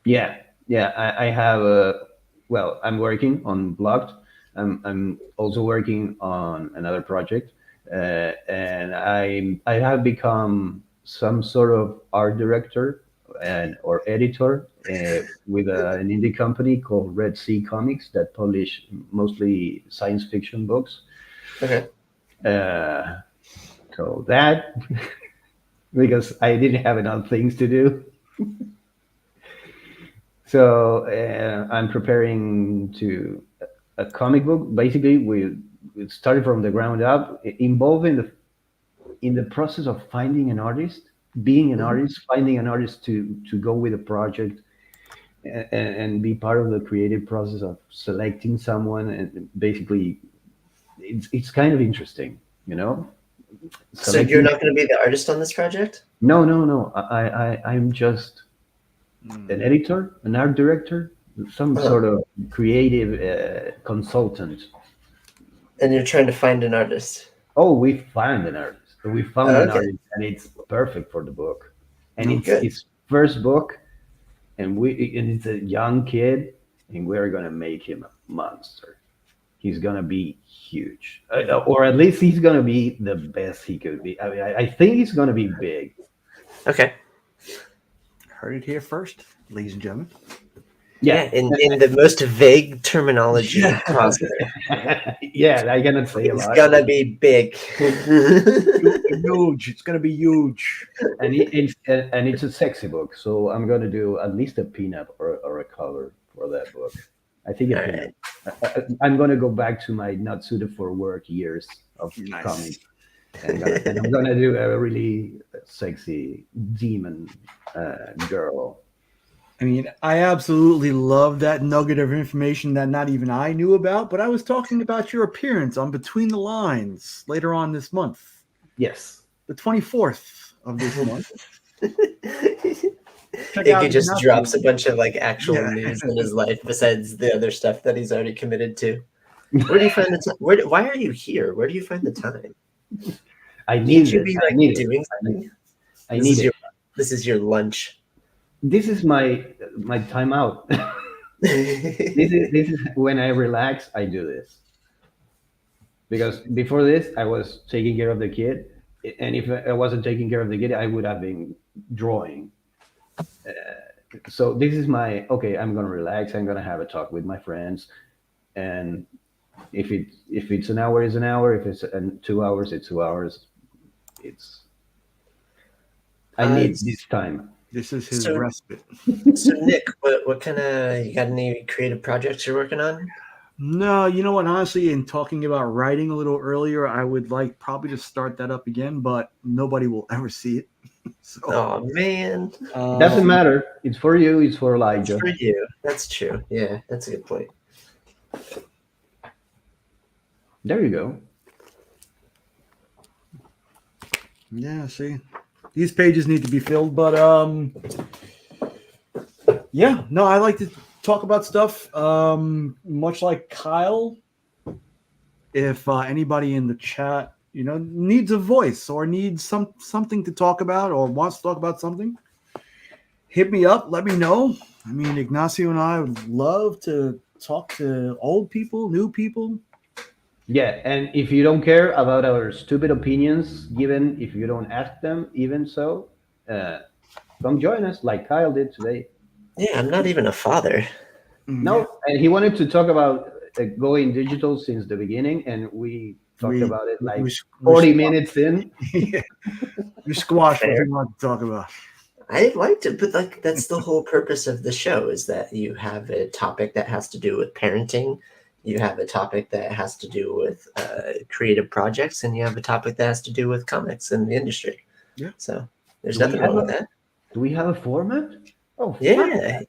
yeah. I have well, I'm working on Blocked. I'm also working on another project, and I have become some sort of art director or editor with an indie company called Red Sea Comics that publish mostly science fiction books. Okay. So that because I didn't have enough things to do. So I'm preparing to a comic book. Basically, we started from the ground up, involving in the process of finding an artist, being an artist, finding an artist to go with a project, and be part of the creative process of selecting someone. And basically, it's kind of interesting, you know. So you're not going to be the artist on this project? No. I'm just an editor, an art director, some sort of creative consultant. And you're trying to find an artist. Oh, we found an artist. We found an Okay. artist, and it's perfect for the book. And it's Good. his first book, and it's a young kid, and we're gonna make him a monster. He's gonna be huge, or at least he's gonna be the best he could be. I mean, I think he's gonna be big. Okay. Heard it here first, ladies and gentlemen. Yeah, in the most vague terminology Yeah. possible. Yeah, I cannot say a It's lot. gonna be big. Huge. It's gonna be huge. And it's a sexy book, so I'm gonna do at least a pinup or a cover for that book. I think a All pinup. I'm gonna go back to my not suited for work years of Nice. comics, and I'm gonna do a really sexy demon girl. I mean, I absolutely love that nugget of information that not even I knew about, but I was talking about your appearance on Between the Lines later on this month, Yes. the 24th of this month. Check Iggy out just Ignacio. drops a bunch of like actual Yeah. news in his life besides the other stuff that he's already committed to. Where do you find the time? Why are you here? Where do you find the time? I need Should you it. be I like need doing it. something? I This need is it. your this is your lunch. This is my time out. This is when I relax. I do this because before this, I was taking care of the kid, and if I wasn't taking care of the kid, I would have been drawing. So this is my okay. I'm gonna relax. I'm gonna have a talk with my friends, and if it's an hour, it's an hour. If it's 2 hours, it's 2 hours. It's I need it's- this time. This is his So- respite. So Nick, what kind of you got any creative projects you're working on? No, you know what? Honestly, in talking about writing a little earlier, I would like probably to start that up again, but nobody will ever see it. So, Oh man, Doesn't matter. It's for you. It's for it's Elijah. for you. That's true. Yeah, that's a good point. There you go. yeah, see, these pages need to be filled, but yeah, no, I like to talk about stuff. Much like Kyle, if anybody in the chat, needs a voice or needs something to talk about or wants to talk about something, hit me up. Let me know. I mean, Ignacio and I would love to talk to old people, new people. Yeah, and if you don't care about our stupid opinions, given if you don't ask them, even so, come join us like Kyle did today. Yeah, I'm not even a father. No, and he wanted to talk about going digital since the beginning, and we talked about it like 40 minutes in. We squashed what Fair. we want to talk about. I liked it, but like that's the whole purpose of the show is that you have a topic that has to do with parenting, you have a topic that has to do with creative projects, and you have a topic that has to do with comics and the industry. Yeah. So there's Do we nothing have wrong with that. Do we have a format? Oh, Yeah.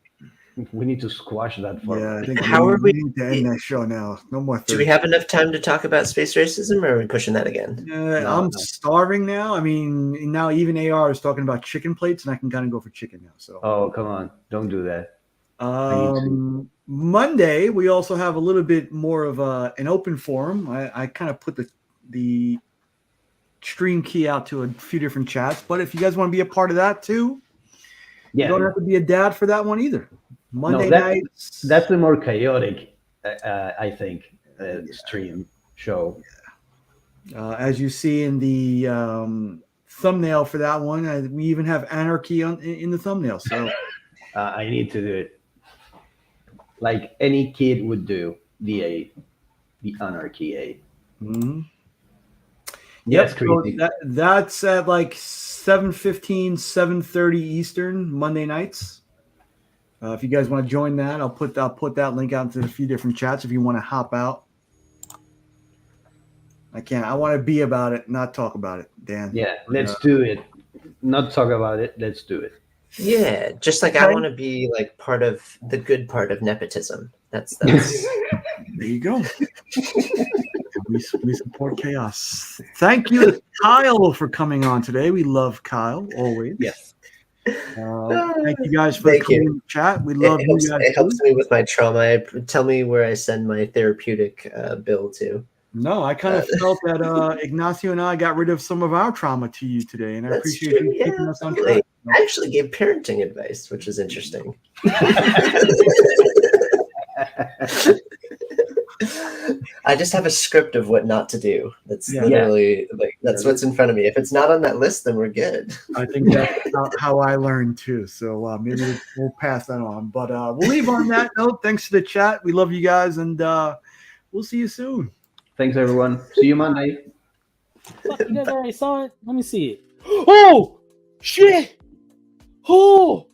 we need to squash that format. Yeah, I think How are we- need to end that show now. No more. Do we have enough time to talk about space racism, or are we pushing that again? I'm No. starving now. I mean, now even AR is talking about chicken plates, and I can kind of go for chicken now. So, Oh, come on. Don't do that. need to. Monday we also have a little bit more of an open forum. I kind of put the stream key out to a few different chats, but if you guys want to be a part of that too, you don't Yeah, have to be a dad for that one either. Monday that- nights. that's the more chaotic, I think, stream show. As you see in the thumbnail for that one, we even have anarchy in the thumbnail. So I need to do it like any kid would do. The anarchy A. mhm. Yes, so crazy. that's at like 7:15, 7:30 Eastern Monday nights. If you guys want to join that, I'll put that link out into a few different chats if you want to hop out. I want to be about it, not talk about it, Dan. Yeah, let's do it. Not talk about it. Let's do it. Yeah, just like I Okay. want to be like part of the good part of nepotism. That's There you go. we support chaos. Thank you, Kyle, for coming on today. We love Kyle always. Yes. Thank you guys for Thank coming you. in the chat. We love you guys. It helps too. me with my trauma. Tell me where I send my therapeutic bill to. No, I kind of felt that Ignacio and I got rid of some of our trauma to you today, and I That's appreciate true. you keeping us on Really. track. I actually gave parenting advice, which is interesting. I just have a script of what not to do. That's Yeah. literally like that's what's in front of me. If it's not on that list, then we're good. I think that's how I learned too. So maybe we'll pass that on. But we'll leave on that note. Thanks for the chat. We love you guys, and we'll see you soon. Thanks, everyone. See you Monday. Fuck, you guys already saw it? Let me see it. Oh! Shit! Oh!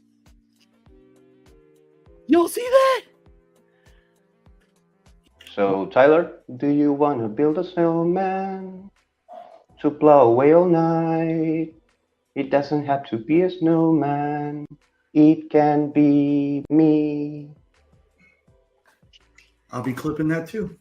Y'all see that? So, Tyler, do you want to build a snowman to plow away all night? It doesn't have to be a snowman. It can be me. I'll be clipping that too.